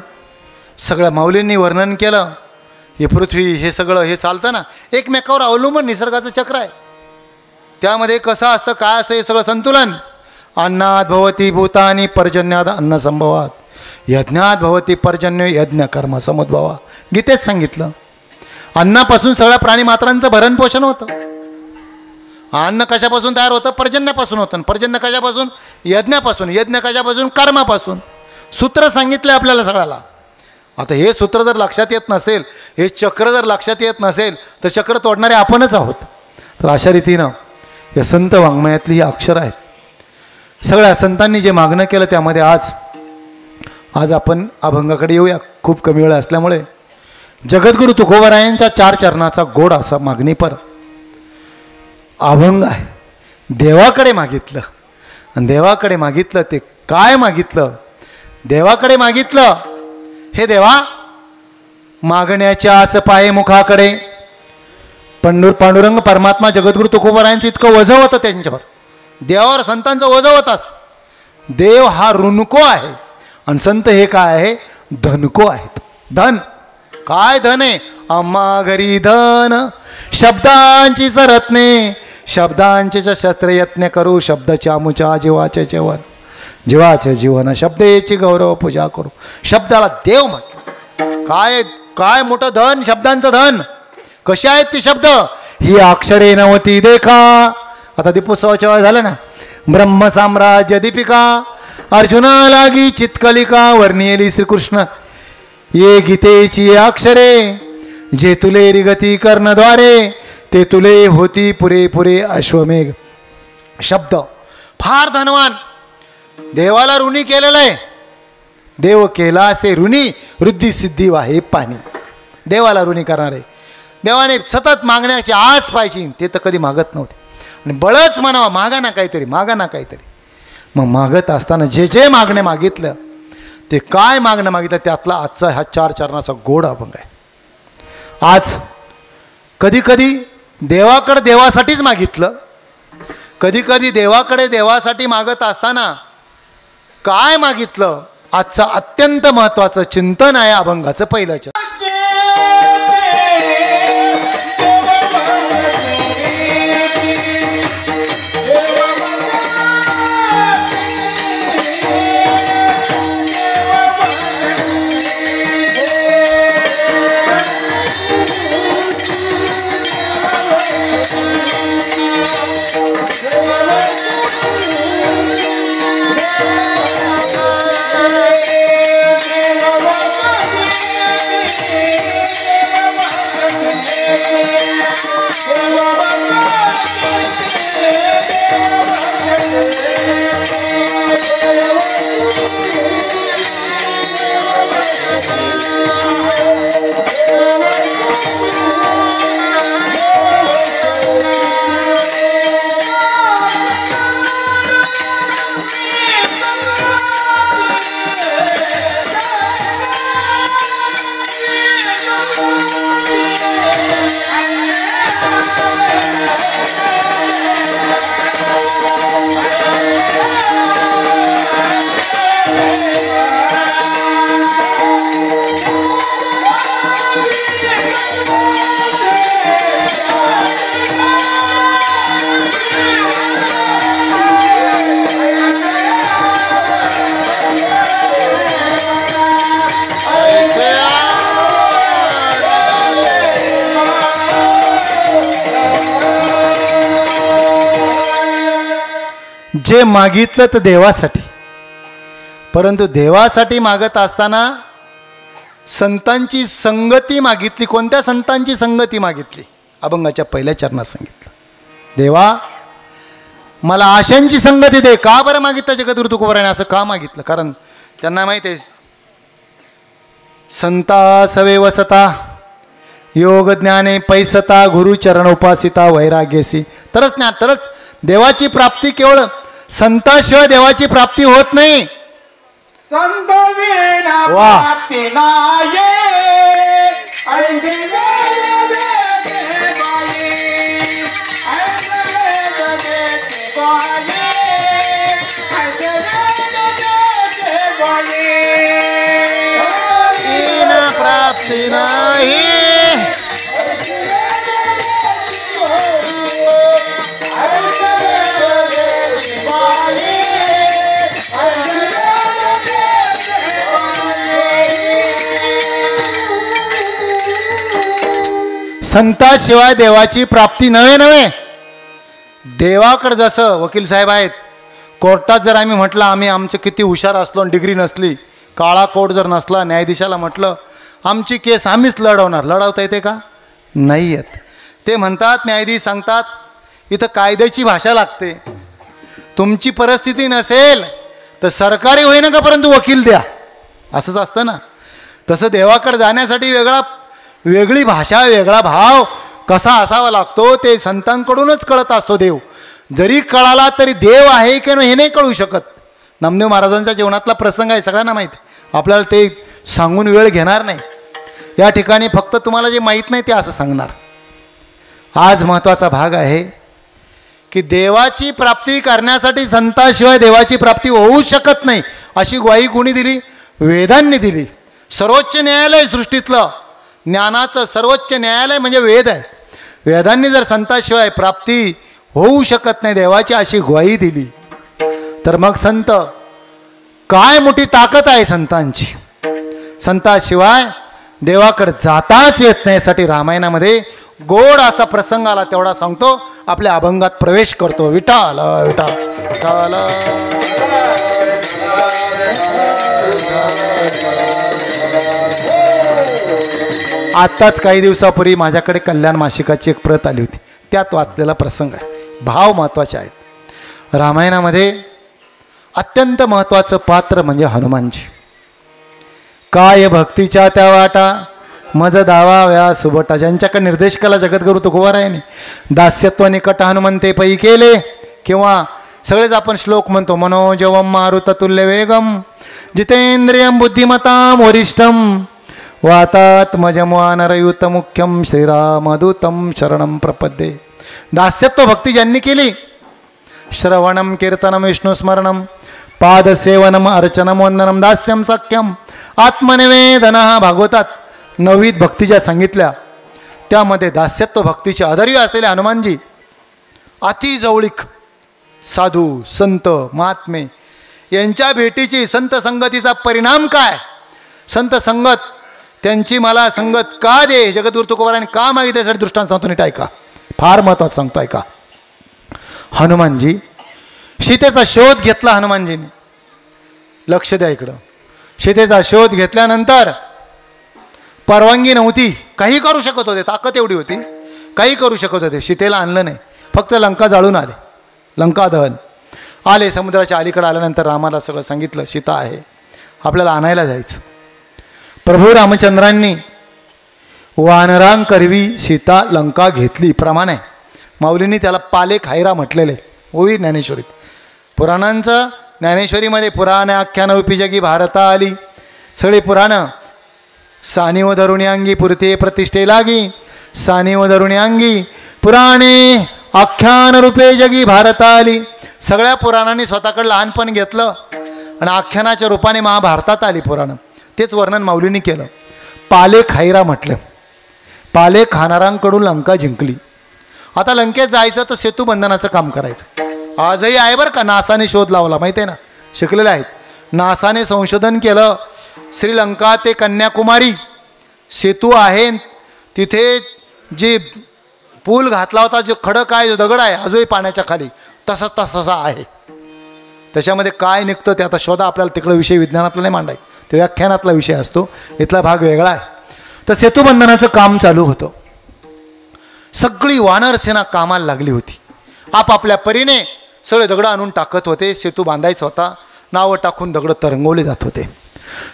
[SPEAKER 2] सगळ्या माऊलींनी वर्णन केलं. हे पृथ्वी हे सगळं हे चालतं ना, एकमेकावर अवलंबून निसर्गाचं चक्र आहे. त्यामध्ये कसं असतं काय असतं हे सगळं संतुलन. अन्नात भवती भूतानी पर्जन्यात अन्न संभवात, यज्ञात भवती पर्जन्य यज्ञ कर्म समुद्भवा. गीतेत सांगितलं अन्नापासून सगळ्या प्राणीमात्रांचं भरणपोषण होतं. अन्न कशापासून तयार होतं? पर्जन्यापासून होतं. पर्जन्य कशापासून? यज्ञापासून. यज्ञ कशापासून? कर्मापासून. सूत्र सांगितलं आपल्याला सगळ्याला. आता हे सूत्र जर लक्षात येत नसेल, हे चक्र जर लक्षात येत नसेल तर चक्र तोडणारे आपणच आहोत. तर अशा रीतीनं या संत वाङ्मयातली ही अक्षर आहेत. सगळ्या संतांनी जे मागणं केलं त्यामध्ये आज आपण अभंगाकडे येऊया. खूप कमी वेळ असल्यामुळे जगद्गुरु तुकोबारायांच्या 4 चरणाचा गोड असा मागणीपर अभंग आहे. देवाकडे मागितलं आणि देवाकडे मागितलं ते काय मागितलं? देवाकडे मागितलं, हे देवा मागण्याच्या आस पाये मुखाकडे. पांडुरंग परमात्मा जगद्गुरु तुकोबारायांचं इतकं वजं होतं त्यांच्यावर, देवावर संतांचं वजं होत असतं. देव हा ऋणको आहे आणि संत हे काय आहे? धनको आहेत. धन काय? धन आहे आम्हा घरी धन, शब्दांची रत्ने, शब्दांचे शस्त्रयत्न करू, शब्दाच्या मुच्या जीवाचे जेवण, जीवाचे जीवन शब्देची गौरव पूजा करू. शब्दाला देव म्हटलं. काय काय मोठं धन, शब्दांचं धन. कशी आहेत ती शब्द? ही अक्षरे नवती देखा. आता दीपोत्सवाच्या वेळ झालं ना. ब्रह्मसाम्राज्य दीपिका, अर्जुना लागी चितकलिका, वर्णियली श्रीकृष्ण ये गीतेची अक्षरे, जे तुले रिगती कर्णद्वारे, ते तुले होती पुरेपुरे अश्वमेघ. शब्द फार धनवान. देवाला ऋणी केलेलं आहे. देव केला असे ऋणी, वृद्धी सिद्धी वाहे पाणी. देवाला ऋणी करणारे. देवाने सतत मागण्याची आस पाहिजे, ते तर कधी मागत नव्हते. आणि बळच म्हणावा मागा ना काहीतरी, मागा ना काहीतरी. मग मागत असताना जे जे मागणे मागितलं ते काय मागणं मागितलं त्यातला आजचा हा 4 चरणाचा गोड अभंग आहे. आज कधी कधी देवाकडे देवासाठीच मागितलं, कधी कधी देवाकडे देवासाठी मागत असताना काय मागितलं. आजचं अत्यंत महत्त्वाचं चिंतन आहे अभंगाचं पहिलं चरण. जे मागितलं तर देवासाठी, परंतु देवासाठी मागत असताना संतांची संगती मागितली. कोणत्या संतांची संगती मागितली? अभंगाच्या पहिल्या चरणात सांगितलं. देवा मला आशांची संगती दे. का बरं मागितलं जगद्गुरु तुकोबाराने असं का मागितलं? कारण त्यांना माहिती आहे संता सवे वसता योग ज्ञाने पैसता गुरुचरण उपासिता वैराग्यसी. तरच देवाची प्राप्ती केवळ संताशिवाय देवाची प्राप्ती होत नाही.
[SPEAKER 3] संत विना
[SPEAKER 2] वा.
[SPEAKER 3] प्राप्ती नाये
[SPEAKER 2] प्राप्ती नाही. संताशिवाय देवाची प्राप्ती नव्हे. देवाकडे जसं वकील साहेब आहेत, कोर्टात जर आम्ही म्हटलं आम्ही आमचं किती हुशार असलो आणि डिग्री नसली, काळा कोट जर नसला, न्यायाधीशाला म्हटलं आमची केस आम्हीच लढवणार, लढवता येते का? नाही येत. ते म्हणतात, न्यायाधीश सांगतात इथं कायद्याची भाषा लागते. तुमची परिस्थिती नसेल तर सरकारी होईना का परंतु वकील द्या, असंच असतं ना. तसं देवाकडे जाण्यासाठी वेगळी भाषा, वेगळा भाव कसा असावा लागतो ते संतांकडूनच कळत असतो. देव जरी कळाला तरी देव आहे की नाही हे नाही कळू शकत. नामदेव महाराजांच्या जीवनातला प्रसंग आहे, सगळ्यांना माहीत. आपल्याला ते सांगून वेळ घेणार नाही. या ठिकाणी फक्त तुम्हाला जे माहीत नाही ते असं सांगणार. आज महत्त्वाचा भाग आहे की देवाची प्राप्ती करण्यासाठी संताशिवाय देवाची प्राप्ती होऊ शकत नाही अशी ग्वाही कोणी दिली? वेदांनी दिली. सर्वोच्च न्यायालय सृष्टीतलं ज्ञानाचं सर्वोच्च न्यायालय म्हणजे वेद आहे. वेदांनी जर संताशिवाय प्राप्ती होऊ शकत नाही देवाची अशी ग्वाही दिली, तर मग संत काय मोठी ताकद आहे संतांची. संताशिवाय देवाकडे जाताच येत नाही. यासाठी रामायणामध्ये गोड असा प्रसंग आला, तेवढा सांगतो, आपल्या अभंगात प्रवेश करतो. विठाल विठाल विठाल. आत्ताच काही दिवसापूर्वी माझ्याकडे कल्याण मासिकाची एक प्रत आली होती, त्यात वाचलेला प्रसंग आहे. भाव महत्त्वाचे आहेत. रामायणामध्ये अत्यंत महत्त्वाचं पात्र म्हणजे हनुमानजी. काय भक्तीच्या त्या वाटा मज दावा व्या सुबटा. ज्यांच्याकडे निर्देश केला जगद्गुरु तुकोबारायांनी, दास्यत्व निकट हनुमंते पै केले, किंवा सगळेच आपण श्लोक म्हणतो, मनोजवम मारुततुल्य वेगम जितेंद्रियम बुद्धिमताम वरिष्ठम वातात्मजमवानरयुत मुख्यम श्रीरामदूतम शरणम प्रपद्ये. दास्यत्व भक्ती ज्यांनी केली, श्रवणम कीर्तनम विष्णुस्मरणम पादसेवनम अर्चनम वंदनम दास्यम सख्यम आत्मनिवेदन. भागवतात 9वीत भक्ती ज्या सांगितल्या त्यामध्ये दास्यत्व भक्तीचे आदर्य असलेले हनुमानजी अति जवळीक साधू संत महात्मे यांच्या भेटीची, संत संगतीचा परिणाम काय? संत संगत त्यांची मला संगत का दे, जगद्गुरु तुकोबाराने का मागितले यासाठी दृष्टांत सांगतो, नीट ऐका. फार महत्त्वाचं सांगतो, ऐका. हनुमानजी सीतेचा शोध घेतला. हनुमानजीने लक्ष द्या इकडं. सीतेचा शोध घेतल्यानंतर परवानगी नव्हती, काही करू शकत होते, ताकद एवढी होती, काही करू शकत होते. सीतेला आणलं नाही, फक्त लंका जाळून आले. लंका दहन आले. समुद्राच्या अलीकडे आल्यानंतर रामाला सगळं सांगितलं, सीता आहे, आपल्याला आणायला जायचं. प्रभू रामचंद्रांनी वानरांकरवी सीता लंका घेतली. प्रमाण आहे. माऊलींनी त्याला पाले खायरा म्हटलेले होई ज्ञानेश्वरीत. पुराणांचं ज्ञानेश्वरीमध्ये पुराण आख्यानरूपी जगी भारता आली. सगळी पुराणं सानिव धरुणी अंगी पुरते प्रतिष्ठे लागी. सानिव धरुणी अंगी पुराणे आख्यानरूपे जगी भारता आली. सगळ्या पुराणांनी स्वतःकडे लहानपण घेतलं आणि आख्यानाच्या रूपाने महाभारतात आली पुराणं. तेच वर्णन माऊलींनी केलं. पाले खायरा म्हटलं. पाले खाणाऱ्यांकडून लंका जिंकली. आता लंकेत जायचं तर सेतुबंधनाचं काम करायचं. आजही आहे बरं का, नासाने शोध लावला, माहिती आहे ना, शिकलेले आहेत. नासाने संशोधन केलं. श्रीलंका ते कन्याकुमारी सेतू आहे, तिथे जे पूल घातला होता, जो खडक आहे, जो दगड आहे, आजही पाण्याच्या खाली तसा आहे. त्याच्यामध्ये काय निघतं ते आता शोधा. आपल्याला तिकडं विषय विज्ञानातला नाही मांडाय, तो व्याख्यानातला विषय असतो. इथला भाग वेगळा आहे. तर सेतुबंधनाचं काम चालू होतं. सगळी वानर सेना कामाला लागली होती. आपापल्या परीने सगळे दगडं आणून टाकत होते. सेतू बांधायचा होता, नावं टाकून दगडं तरंगवले जात होते.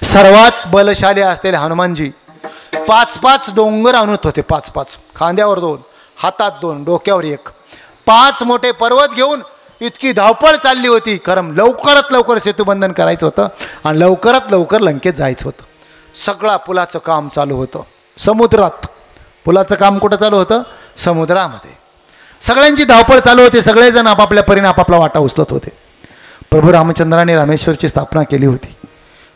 [SPEAKER 2] सर्वात बलशाली असलेले हनुमानजी 5-5 डोंगर आणत होते. 5-5 खांद्यावर 2, हातात 2, डोक्यावर 1, 5 मोठे पर्वत घेऊन इतकी धावपळ चालली होती. कारण लवकरात लवकर सेतुबंधन करायचं होतं आणि लवकरात लवकर लंकेत जायचं होतं. सगळा पुलाचं काम चालू होतं समुद्रात. पुलाचं काम कुठं चालू होतं? समुद्रामध्ये. सगळ्यांची धावपळ चालू होती. सगळेजण आपापल्या परीने आपापला वाटा उचलत होते. प्रभू रामचंद्राने रामेश्वरची स्थापना केली होती.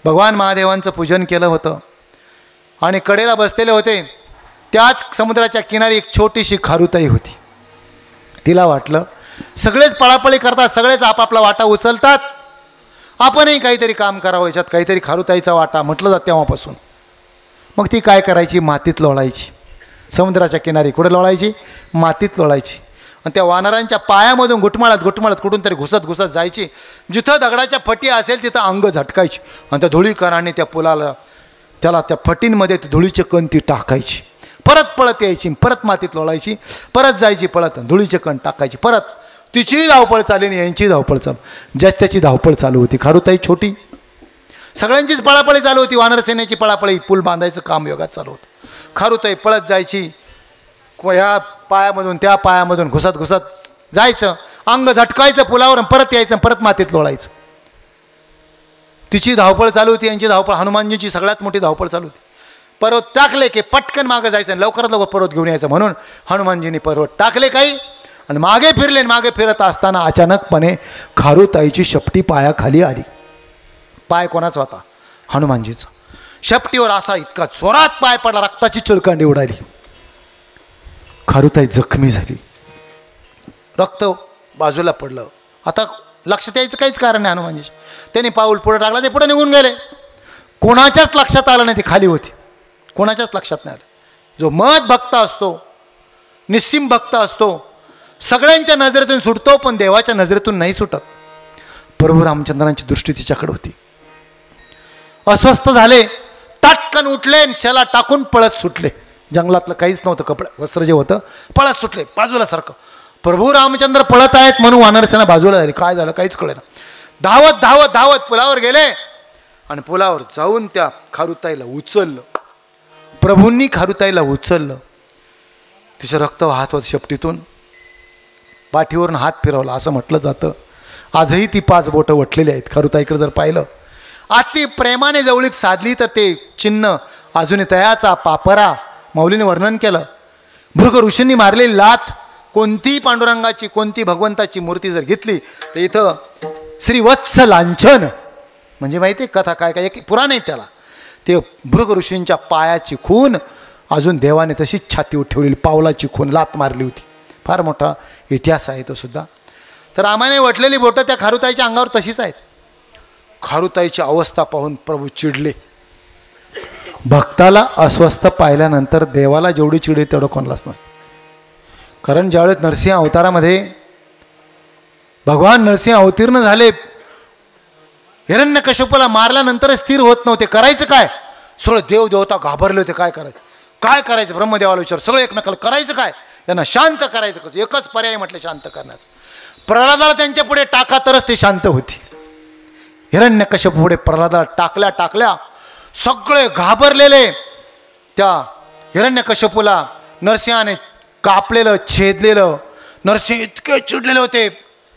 [SPEAKER 2] भगवान महादेवांचं पूजन केलं होतं आणि कडेला बसलेले होते. त्याच समुद्राच्या किनारी एक छोटीशी खारुताई होती. तिला वाटलं सगळेच पळापळी करतात, सगळेच आपापला वाटा उचलतात, आपणही काहीतरी काम करावं, याच्यात काहीतरी खारुताईचा वाटा म्हटलं जात तेव्हापासून. मग ती काय करायची? मातीत लोळायची. समुद्राच्या किनारी कुठे लोळायची? मातीत लोळायची. आणि त्या वानरांच्या पायामधून घुटमाळत कुठून तरी घुसत जायची. जिथं दगडाच्या फटी असेल तिथं अंग झटकायची आणि त्या धुळीकणाने त्या पुलाला त्या फटींमध्ये धुळीचे कण ती टाकायची. परत पळत यायची, परत मातीत लोळायची, परत जायची पळत, धुळीचे कण टाकायची. परत तिचीही धावपळ चालली आणि यांची धावपळ चालू. ज्याच त्याची धावपळ चालू होती. खारुताई छोटी, सगळ्यांचीच पळापळी चालू होती. वानरसेनेची पळापळी, पूल बांधायचं काम योगात चालू होतं. खारुताई पळत जायची, ह्या पायामधून त्या पायामधून घुसत जायचं, अंग झटकायचं पुलावर, परत यायचं, परत मातीत लोळायचं. तिची धावपळ चालू होती, यांची धावपळ. हनुमानजीची सगळ्यात मोठी धावपळ चालू होती. पर्वत टाकले की पटकन मागं जायचं, लवकरात लवकर पर्वत घेऊन यायचं. म्हणून हनुमानजींनी पर्वत टाकले काही आणि मागे फिरले. मागे फिरत असताना अचानकपणे खारुताईची शेपटी पायाखाली आली. पाय कोणाचा होता? हनुमानजीचा. शेपटीवर असा इतका जोरात पाय पडला, रक्ताची चिळकांडी उडाली. खारुताई जखमी झाली, रक्त बाजूला पडलं. आता लक्ष द्यायचं काहीच कारण नाही हनुमानजी. त्यांनी पाऊल पुढे टाकला, ते पुढे निघून गेले. कोणाच्याच लक्षात आलं नाही ती खाली होती. कोणाच्याच लक्षात नाही आलं. जो मत भक्त असतो, निस्सीम भक्त असतो, सगळ्यांच्या नजरेतून सुटतो पण देवाच्या नजरेतून नाही सुटत. प्रभू रामचंद्रांची दृष्टी तिच्याकडे होती. अस्वस्थ झाले, ताटकन उठले, शेला टाकून पळत सुटले. जंगलातलं काहीच नव्हतं, कपडे वस्त्र जे होतं, पळत सुटले बाजूला सारखं. प्रभू रामचंद्र पळत आहेत म्हणून वानरसेना बाजूला झाली. काय झालं काहीच कळेना. धावत पुलावर गेले आणि पुलावर जाऊन त्या खारुताईला उचललं. प्रभूंनी खारुताईला उचललं. तिचं रक्त वाहत होत शेपटीतून. पाठीवरून हात फिरवला असं म्हटलं जातं. आजही ती 5 बोटं वटलेली आहेत. खारुताईकडे जर पाहिलं, अति प्रेमाने जवळीक साधली तर ते चिन्ह अजूनही तयाचा पापरा माऊलीने वर्णन केलं. भृग ऋषींनी मारलेली लाथ, कोणती पांडुरंगाची कोणती भगवंताची मूर्ती जर घेतली तर इथं श्रीवत्स लांछन म्हणजे माहिती आहे कथा काय एक पुराण आहे त्याला. ते भृग ऋषींच्या पायाची खून अजून देवाने तशीच छातीवर ठेवलेली, पावलाची खून लात मारली होती. फार मोठा इतिहास आहे तो सुद्धा. तर रामाने वटलेली बोटं त्या खारुताईच्या अंगावर तशीच आहेत. खारुताईची अवस्था पाहून प्रभू चिडले. भक्ताला अस्वस्थ पाहिल्यानंतर देवाला जेवढी चिडे तेवढं कोणालाच नसतं. कारण ज्यावेळेस नरसिंह अवतारामध्ये भगवान नरसिंह अवतीर्ण झाले, हिरण्यकश्यपूला मारल्यानंतर स्थिर होत नव्हते. करायचं काय? सगळं देव देवता घाबरले होते. काय करायचं ब्रह्मदेवाला विचार. सगळं एकमेकाला करायचं काय, त्यांना शांत करायचं कसं. एकच पर्याय म्हटलं शांत करण्याचं. प्रल्हादाला त्यांच्या पुढे टाका तरच ते शांत होतील. हिरण्यकश्यपू पुढे प्रल्हादाला टाकल्या सगळे घाबरलेले. त्या हिरण्यकश्यपूला नरसिंहाने कापलेलं, छेदलेलं. नरसिंह इतके चिडलेले होते.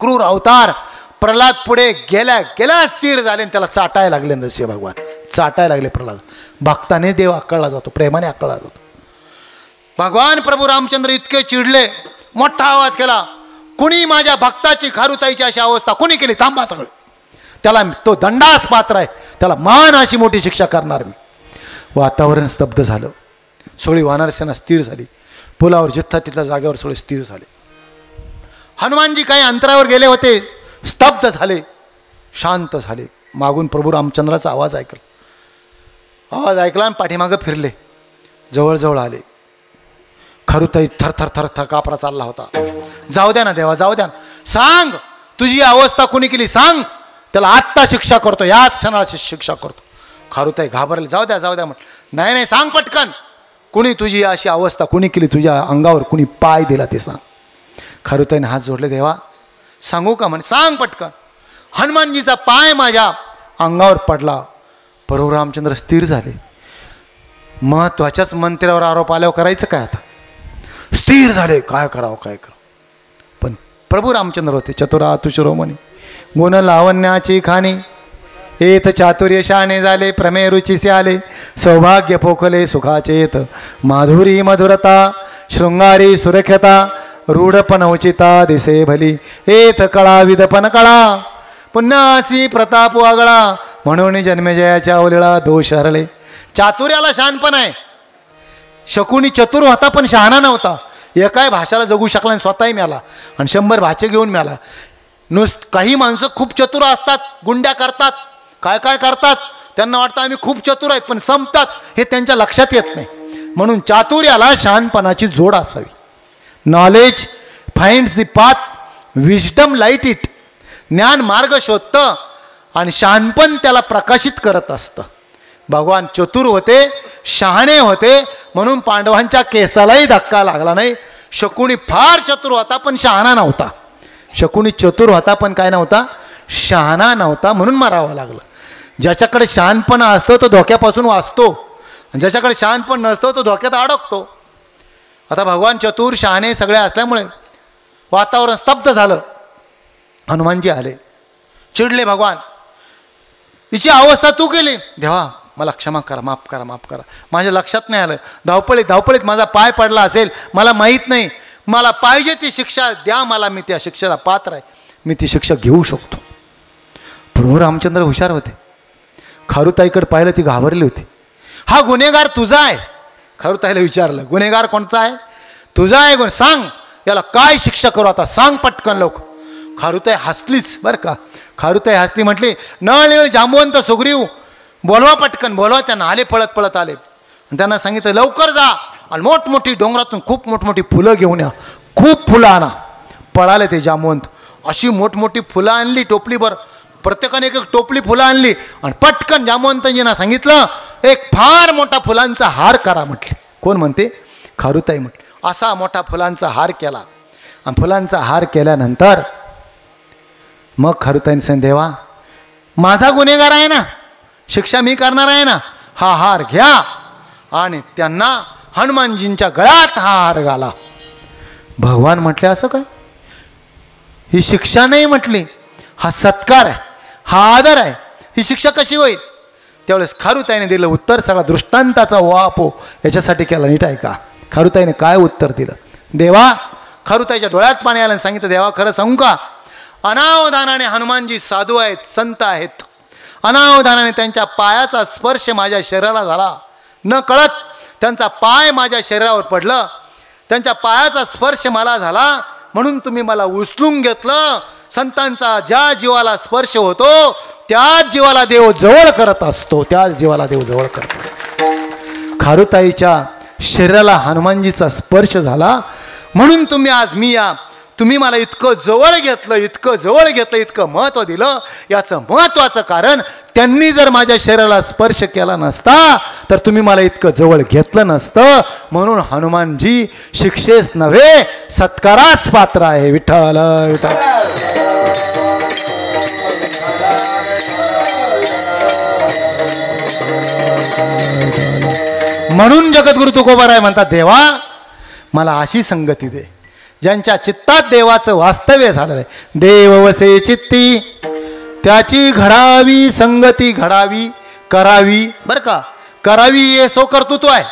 [SPEAKER 2] क्रूर अवतार. प्रल्हाद पुढे गेल्या स्थिर झाले आणि त्याला चाटायला लागले. नरसिंह भगवान चाटायला लागले प्रल्हाद. भक्ताने देव आकळला जातो, प्रेमाने आकळला जातो. भगवान प्रभू रामचंद्र इतके चिडले, मोठा आवाज केला, कुणी माझ्या भक्ताची खारुताईची अशी अवस्था कुणी केली? थांबा सगळे. त्याला तो दंडास पात्र आहे, त्याला मान अशी मोठी शिक्षा करणार मी. वातावरण स्तब्ध झालं. सगळी वानरसेना स्थिर झाली. पुलावर जिथं तिथल्या जागेवर सगळे स्थिर झाले. हनुमानजी काही अंतरावर गेले होते, स्तब्ध झाले, शांत झाले. मागून प्रभू रामचंद्राचा आवाज ऐकला. आवाज ऐकला आणि पाठीमागं फिरले. जवळजवळ आले. खारुताई थर कापरा चालला होता. जाऊ द्या ना देवा, जाऊ द्या ना. सांग तुझी अवस्था कुणी केली, सांग. त्याला आत्ता शिक्षा करतो, याच क्षणाला शिक्षा करतो. खारुताई घाबरले. जाऊ द्या म्हटलं. नाही सांग पटकन. कुणी तुझी अशी अवस्था कुणी केली, तुझ्या अंगावर कुणी पाय दिला ते सांग. खारुताईने हात जोडले, देवा सांगू का म्हणे, सांग पटकन. हनुमानजीचा पाय माझ्या अंगावर पडला. प्रभू रामचंद्र स्थिर झाले. महत्त्वाच्याच मंत्र्यावर आरोप आल्यावर करायचं काय आता? स्थिर झाले, काय करावं काय करावं. पण प्रभू रामचंद्र होते चतुरा तुशिरोमणी, गुण लावण्याची खाणी, येत चातुर्य शाणे झाले, प्रमेय रुचीसे आले, सौभाग्य पोखले सुखाचे येत, माधुरी मधुरता शृंगारी सुरेखता, रूढपण उचिता दिसे भली, येत कळा विदपन कळा, पुन्हा असी प्रताप वागळा, म्हणून जन्मजयाच्या ओलिळा दोष हरले. चातुर्याला शहाणपण आहे. शकुनी चतुर होता पण शहाणा नव्हता. एकाही भाषाला जगू शकला आणि स्वतःही मिळाला आणि 100 भाचे घेऊन मिळाला. काही माणसं खूप चतुर असतात, गुंड्या करतात, काय काय करतात, त्यांना वाटतं आम्ही खूप चतुर आहेत, पण संपतात हे त्यांच्या लक्षात येत नाही. म्हणून चातुर्याला शहाणपणाची जोड असावी. Knowledge finds the path, wisdom light it. ज्ञान मार्ग शोधतं आणि शहाणपण त्याला प्रकाशित करत असतं. भगवान चतुर होते, शहाणे होते, म्हणून पांडवांच्या केसालाही धक्का लागला नाही. शकुनी फार चतुर होता पण शहाणा नव्हता. शकुनी चतुर होता पण काय नव्हता, शहाणा नव्हता, म्हणून मारावं लागलं. ज्याच्याकडे शहाणपणा असतो तो धोक्यापासून वाचतो, ज्याच्याकडे शहाणपण नसतो तो धोक्यात अडकतो. आता भगवान चतुर शहाणे सगळे असल्यामुळे वातावरण स्तब्ध झालं. हनुमानजी आले, चिडले. भगवान, तिची अवस्था तू केली, देवा मला क्षमा करा, माफ करा, माफ करा, माझ्या लक्षात नाही आलं, धावपळीत माझा पाय पडला असेल, मला माहीत नाही, मला पाहिजे ती शिक्षा द्या मला, मी त्या शिक्षेला पात्र आहे, मी ती शिक्षा घेऊ शकतो. प्रभू रामचंद्र हुशार होते. खारुताईकडे पाहिलं, ती घाबरली होती. हा गुन्हेगार तुझा आहे. खारुताईला विचारलं, गुन्हेगार कोणचा आहे? तुझा आहे. सांग याला काय शिक्षा करू आता, सांग पटकन लोक. खारुताई हसलीच बरं का. खारुताई हसली, म्हटली, नळ जांबवंत सुग्रीव बोलवा, पटकन बोलवा त्यांना. आले, पळत पळत आले. आणि त्यांना सांगितलं, लवकर जा आणि मोठमोठी डोंगरातून खूप मोठमोठी फुलं घेऊन या, खूप फुलं आणा. पळाले ते जांबवंत. अशी मोठमोठी फुलं आणली टोपलीभर, प्रत्येकाने एक एक टोपली फुलं आणली आणि पटकन जांबवंतजींना सांगितलं, एक फार मोठा फुलांचा हार करा म्हटले. कोण म्हणते? खारुताई म्हटली. असा मोठा फुलांचा हार केला. आणि फुलांचा हार केल्यानंतर मग खारुताईने सांगितलं, देवा माझा गुन्हेगार आहे ना, शिक्षा मी करणार आहे ना, हा हार घ्या. आणि त्यांना हनुमानजींच्या गळ्यात हा हार घाला. भगवान म्हटले, असं काय? ही शिक्षा नाही म्हटली, हा सत्कार आहे, हा आदर आहे, ही शिक्षा कशी होईल? त्यावेळेस खारुताईने दिलं उत्तर, सगळा दृष्टांताचा वापो याच्यासाठी केला. नीट आहे का? खारुताईने काय उत्तर दिलं? देवा, खारुताईच्या डोळ्यात पाणी आलं आणि सांगितलं, देवा खरं सांगू का, अनावधानाने हनुमानजी साधू आहेत, संत आहेत, अनावधानाने त्यांच्या पायाचा स्पर्श माझ्या शरीराला झाला, न कळत त्यांचा पाय माझ्या शरीरावर पडलं, त्यांच्या पायाचा स्पर्श मला झाला, म्हणून तुम्ही मला उचलून घेतलं. संतांचा ज्या जीवाला स्पर्श होतो त्याच जीवाला देव जवळ करत असतो, त्याच जीवाला देव जवळ करत असतो. खारुताईच्या शरीराला हनुमानजीचा स्पर्श झाला, म्हणून तुम्ही आज तुम्ही मला इतकं जवळ घेतलं, इतकं जवळ घेतलं, इतकं महत्त्व दिलं. याचं महत्त्वाचं कारण, त्यांनी जर माझ्या शरीराला स्पर्श केला नसता तर तुम्ही मला इतकं जवळ घेतलं नसतं. म्हणून हनुमानजी शिक्षेस नव्हे सत्काराच पात्र आहे. विठ्ठल विठ्ठल. म्हणून जगद्गुरु तुकोबाराय म्हणतात, देवा मला अशी संगती दे ज्यांच्या चित्तात देवाचं वास्तव्य झालं आहे. देव वसे चित्ती त्याची घडावी संगती, घडावी करावी. बरं का, करावी हे सो कर्तृत्व आहे.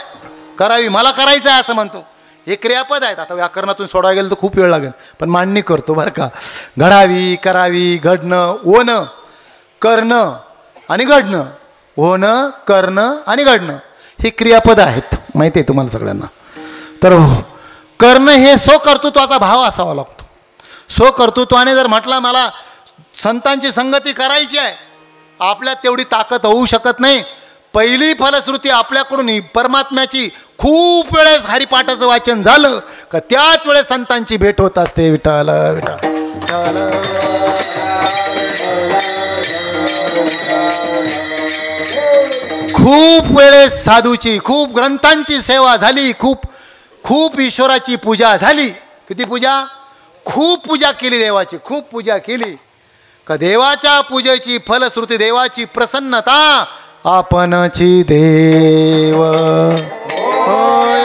[SPEAKER 2] करावी मला करायचं आहे असं म्हणतो, हे क्रियापद आहेत. आता व्याकरणातून सोडायला गेलं तर खूप वेळ लागेल, पण मांडणी करतो बरं का. घडावी, करावी, घडणं, होणं, करणं आणि घडणं, होणं, करणं आणि घडणं हे क्रियापद आहेत, माहिती आहे तुम्हाला सगळ्यांना. तर करणं हे स्वकर्तृत्वाचा भाव असावा लागतो. स्वकर्तृत्वाने जर म्हटलं मला संतांची संगती करायची आहे, आपल्यात तेवढी ताकद होऊ शकत नाही. पहिली फलश्रुती आपल्याकडून परमात्म्याची खूप वेळेस हरिपाठाचं वाचन झालं का त्याच वेळेस संतांची भेट होत असते. विठ्ठल विठ्ठल. खूप वेळेस साधूची, खूप ग्रंथांची सेवा झाली, खूप ईश्वराची पूजा झाली. किती पूजा? खूप पूजा केली देवाची, खूप पूजा केली का देवाच्या पूजेची फलश्रुती, देवाची प्रसन्नता आपणची देव होय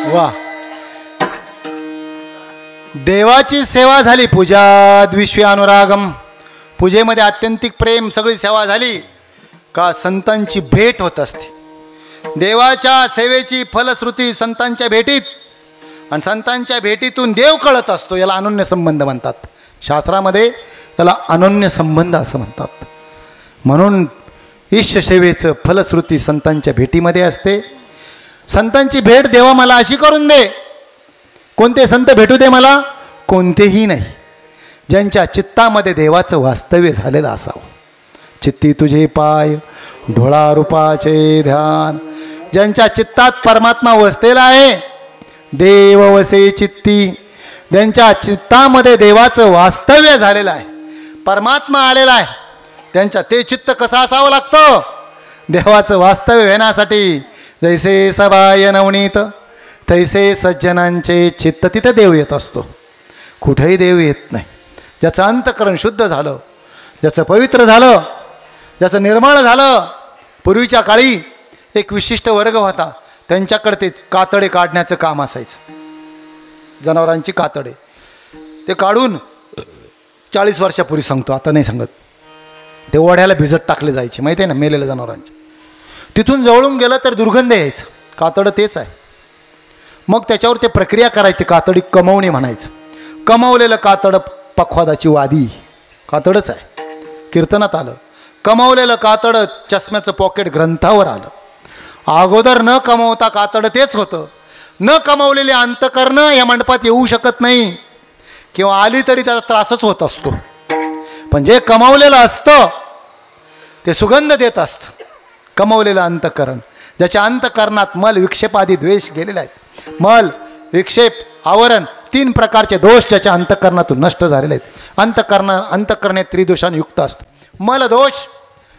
[SPEAKER 2] वा. देवाची सेवा झाली, पूजा द्विषी अनुरागम, पूजेमध्ये आत्यंतिक प्रेम, सगळी सेवा झाली का संतांची भेट होत असते. देवाच्या सेवेची फलश्रुती संतांच्या भेटीत, आणि संतांच्या भेटीतून देव कळत असतो. याला अनन्य संबंध म्हणतात. शास्त्रामध्ये याला अनन्य संबंध असं म्हणतात. म्हणून ईश सेवेचं फलश्रुती संतांच्या भेटीमध्ये असते. संतांची भेट देवा मला अशी करून दे. कोणते संत भेटू दे मला? कोणतेही नाही, ज्यांच्या चित्तामध्ये देवाचं वास्तव्य झालेलं असावं. चित्ती तुझे पाय ढोळा रूपाचे ध्यान, ज्यांच्या चित्तात परमात्मा वसलेला आहे. देव वसे चित्ती, ज्यांच्या चित्तामध्ये देवाचं वास्तव्य झालेलं आहे, परमात्मा आलेला आहे, त्यांच्या ते चित्त कसं असावं लागतं? देवाचं वास्तव्य येण्यासाठी जैसे सबाय नवनीत तैसे सज्जनांचे चित्त, तिथं देव येत असतो. कुठेही देव येत नाही. ज्याचं अंतःकरण शुद्ध झालं, ज्याचं पवित्र झालं, ज्याचं निर्मळ झालं. पूर्वीच्या काळी एक विशिष्ट वर्ग होता, त्यांच्याकडे ते कातडे काढण्याचं काम असायचं. जनावरांची कातडे ते काढून 40 वर्षापूर्वी सांगतो, आता नाही सांगत, ते ओढ्याला भिजत टाकले जायचे, माहिती आहे ना, मेलेल्या जनावरांचे. तिथून जवळून गेलं तर दुर्गंध यायचं. कातडं तेच आहे. मग त्याच्यावर ते प्रक्रिया करायची, कातडी कमवणे म्हणायचं. कमवलेलं कातडं पखवादाची वादी कातडच आहे, कीर्तनात आलं. कमवलेलं कातडं चष्म्याचं पॉकेट ग्रंथावर आलं. अगोदर न कमवता कातडं तेच होतं. न कमवलेले अंतकरणं या मंडपात येऊ शकत नाही, किंवा आली तरी त्याचा त्रासच होत असतो. पण जे कमवलेलं असतं ते सुगंध देत असतं. कमवलेलं अंतकरण, ज्याच्या अंतकरणात मल विक्षेप आदी द्वेष गेलेले आहेत. मल विक्षेप आवरण 3 प्रकारचे दोष ज्याच्या अंतकरणातून नष्ट झालेले आहेत. अंतकरणे त्रिदोषाने युक्त असतं. मलदोष,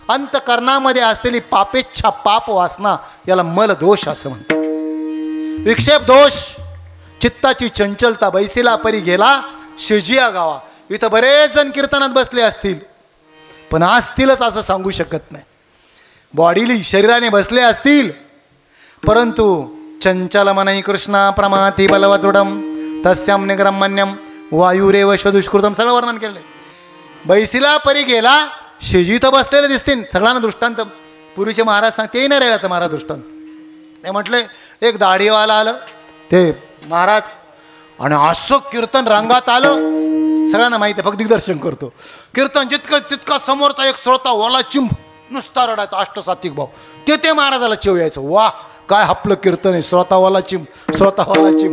[SPEAKER 2] अंतकरणामध्ये असलेली पापेच्छा पाप वासना, याला मलदोष असं म्हणतात. विक्षेप दोष, चित्ताची चंचलता. बैसीला परी गेला शेजिया गावा. इथं बरेच जण कीर्तनात बसले असतील, पण असतीलच असं सांगू शकत नाही. बॉडीली शरीराने बसले असतील, परंतु चंचल मनई कृष्णा प्रमाथी बलवदृढम तस्याम निग्रमण्यम वायुरेव दुष्कृतम, सगळं वर्णन केलं. बैसीला परी गेला, शेजी तर बसलेले दिसतील. सगळ्यांना दृष्टांत पूर्वीचे महाराज सांगते, नाही राहिला तर महाराज दृष्टांत. ते म्हटले, एक दाढीवाला आलं ते महाराज, आणि असं कीर्तन रंगात आलं. सगळ्यांना माहिती आहे, फक्त दिग्दर्शन करतो. कीर्तन जितकं तितका समोरचा एक श्रोता ओला चिंब नुसता रडायचा अष्टसात्विक भाव. ते महाराजाला चेव यायचं. वा काय आपलं कीर्तन आहे, श्रोतावाला चिम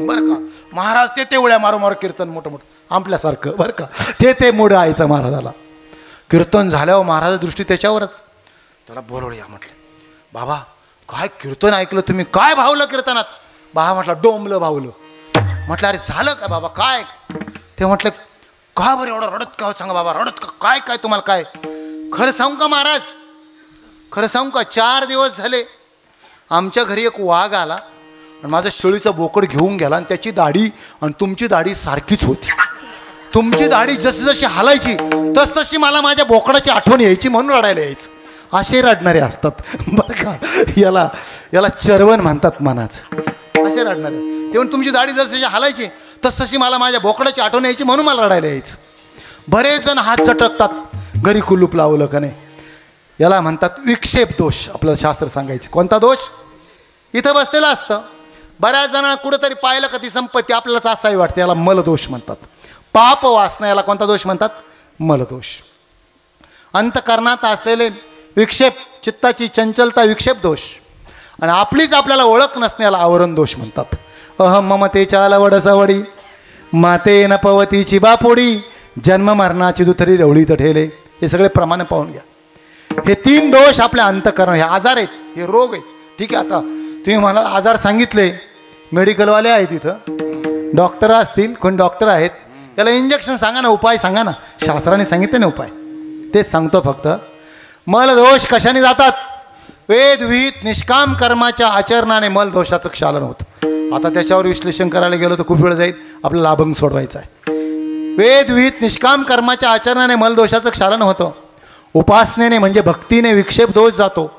[SPEAKER 2] बरं का. महाराज ते उड्या मारू कीर्तन मोठं मोठं आपल्यासारखं बरं का. ते मोठं यायचं महाराजाला. कीर्तन झाल्यावर महाराजा दृष्टी त्याच्यावरच. त्याला बोलवलं, या म्हटलं बाबा काय कीर्तन ऐकलं तुम्ही, काय भावलं कीर्तनात. बाबा म्हटलं डोंबलं भावलं. म्हटलं अरे झालं काय बाबा काय. ते म्हटलं का बरं एवढं रडत का सांगा बाबा, रडत का काय तुम्हाला काय. खरं सांगू का महाराज, खरं सांगू का, 4 दिवस झाले आमच्या घरी एक वाघ आला आणि माझं शेळीचं बोकड घेऊन गेला आणि त्याची दाढी आणि तुमची दाढी सारखीच होती. तुमची दाढी जशी जशी हालायची तशी मला माझ्या बोकडाची आठवण यायची म्हणून रडायला यायचं. असे रडणारे असतात बरं का. याला चरवण म्हणतात मनाचं. असे रडणारे ते म्हणून तुमची दाढी जशी हालायची तशी मला माझ्या बोकडाची आठवण यायची म्हणून मला रडायला यायचं. बरेच जण हात चटकतात घरी कुलूप लावलं का नाही. याला म्हणतात विक्षेप दोष. आपल्याला शास्त्र सांगायचं कोणता दोष. इथं बसलेलं असतं, बऱ्याच जणांना कुठंतरी पाहिलं का ती संपत्ती आपल्यालाच असावी वाटते, याला मलदोष म्हणतात. पाप वासना याला कोणता दोष म्हणतात, मलदोष. अंतकरणात असलेले विक्षेप, चित्ताची चंचलता विक्षेप दोष. आणि आपलीच आपल्याला ओळख नसण्याला आवरण दोष म्हणतात. अहम ममतेच्या लवडसावडी माते न पवतीची बापोडी जन्म मरणाची दुथरी रवळीत ठेले. हे सगळे प्रमाण पाहून घ्या. हे 3 दोष आपल्या अंतकरण, हे आजार आहेत, हे रोग आहेत. ठीक आहे, आता तुम्ही मला आजार सांगितले, मेडिकलवाले आहेत इथं, डॉक्टर असतील, कोण डॉक्टर आहेत, त्याला इंजेक्शन सांगा ना, उपाय सांगा ना. शास्त्राने सांगितले ना उपाय, तेच सांगतो फक्त. मलदोष कशाने जातात, वेद विहित निष्काम कर्माच्या आचरणाने मलदोषाचं क्षालन होतं. आता त्याच्यावर विश्लेषण करायला गेलो तर खूप वेळ जाईल, आपल्याला अभंग सोडवायचा आहे. वेद विहित निष्काम कर्माच्या आचरणाने मलदोषाचं क्षालन होतं. उपासनेने म्हणजे भक्तीने विक्षेप दोष जातो.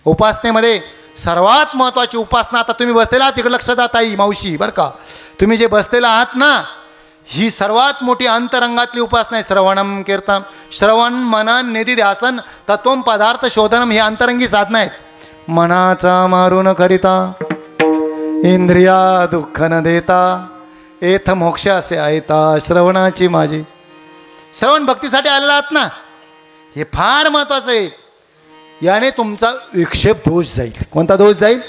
[SPEAKER 2] उपासनेमध्ये सर्वात महत्त्वाची उपासना, आता तुम्ही बसलेला आहात तिकडे लक्ष द्या ताई मावशी बरं का, तुम्ही जे बसलेला आहात ना, ही सर्वात मोठी अंतरंगातली उपासना आहे. श्रवणम कीर्तन, श्रवण मनन निधी ध्यासन तत्वम पदार्थ शोधनम, ही अंतरंगी साधना आहेत. मनाचा मारून करिता इंद्रिया दुःख न देता एथ मोक्ष असे ऐता श्रवणाची माझी. श्रवण भक्तीसाठी आलेला आहात ना, हे फार महत्त्वाचं आहे. याने तुमचा विक्षेप दोष जाईल. कोणता दोष जाईल,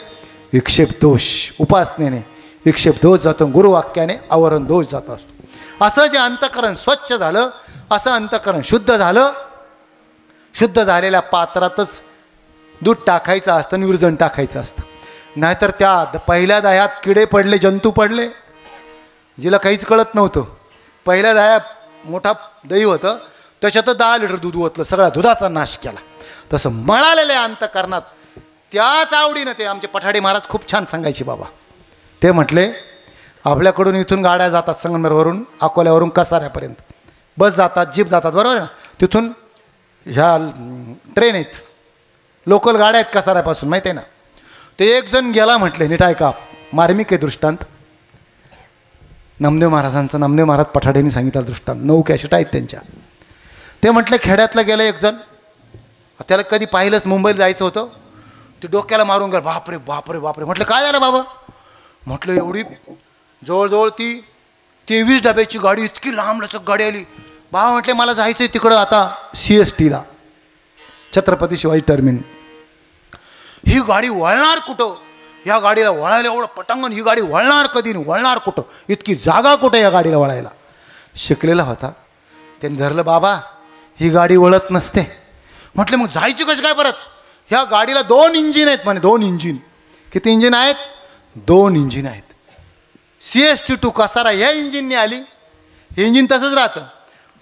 [SPEAKER 2] विक्षेप दोष. उपासनेने विक्षेप दोष जातो, गुरुवाक्याने आवरण दोष जात असतो. असं जे अंतकरण स्वच्छ झालं, असं अंतकरण शुद्ध झालं. शुद्ध झालेल्या पात्रातच दूध टाकायचं असतं आणि विरजण टाकायचं असतं. नाहीतर त्या पहिल्या दह्यात किडे पडले, जंतू पडले, जिला काहीच कळत नव्हतं. पहिल्या दह्यात मोठा दही होतं, त्याच्यात 10 लिटर दूध ओतलं, सगळ्या दुधाचा नाश केला. तसं मळालेल्या अंतकरणात त्याच आवडीनं, ते आमचे पठाडे महाराज खूप छान सांगायचे बाबा. ते म्हटले आपल्याकडून इथून गाड्या जातात संगमनेरवरून, अकोल्यावरून कसाऱ्यापर्यंत बस जातात, जीप जातात, बरोबर आहे ना. तिथून ह्या ट्रेन आहेत, लोकल गाड्या आहेत कसाऱ्यापासून, माहिती आहे ना. ते एक जण गेला म्हटले, नीट ऐका, मार्मिक आहे दृष्टांत. नामदेव महाराजांचा, नामदेव महाराज पठाडेंनी सांगितलं दृष्टांत, 9 कॅसेट आहेत त्यांच्या. ते म्हटले खेड्यातलं गेलं एक जण, त्याला कधी पाहिलंच, मुंबईला जायचं होतं, ते डोक्याला मारून गेलं. बापरे बापरे बापरे. म्हटलं काय झालं बाबा. म्हटलं एवढी जवळजवळ ती 23 डब्याची गाडी, इतकी लांब लचक गाडी आली. बाबा म्हटले मला जायचं आहे तिकडं आता CSTला, छत्रपती शिवाजी टर्मिनल. ही गाडी वळणार कुठं, या गाडीला वळायला एवढं पटांगण, ही गाडी वळणार कधी, वळणार कुठं, इतकी जागा कुठं या गाडीला वळायला. शिकलेला होता, त्यांनी धरलं, बाबा ही गाडी वळत नसते. म्हटलं मग जायची कशी काय परत. ह्या गाडीला 2 इंजिन आहेत म्हणे, 2 इंजिन. किती इंजिन आहेत, 2 इंजिन आहेत. CST टू कसारा ह्या इंजिनने आली, हे इंजिन तसंच राहतं.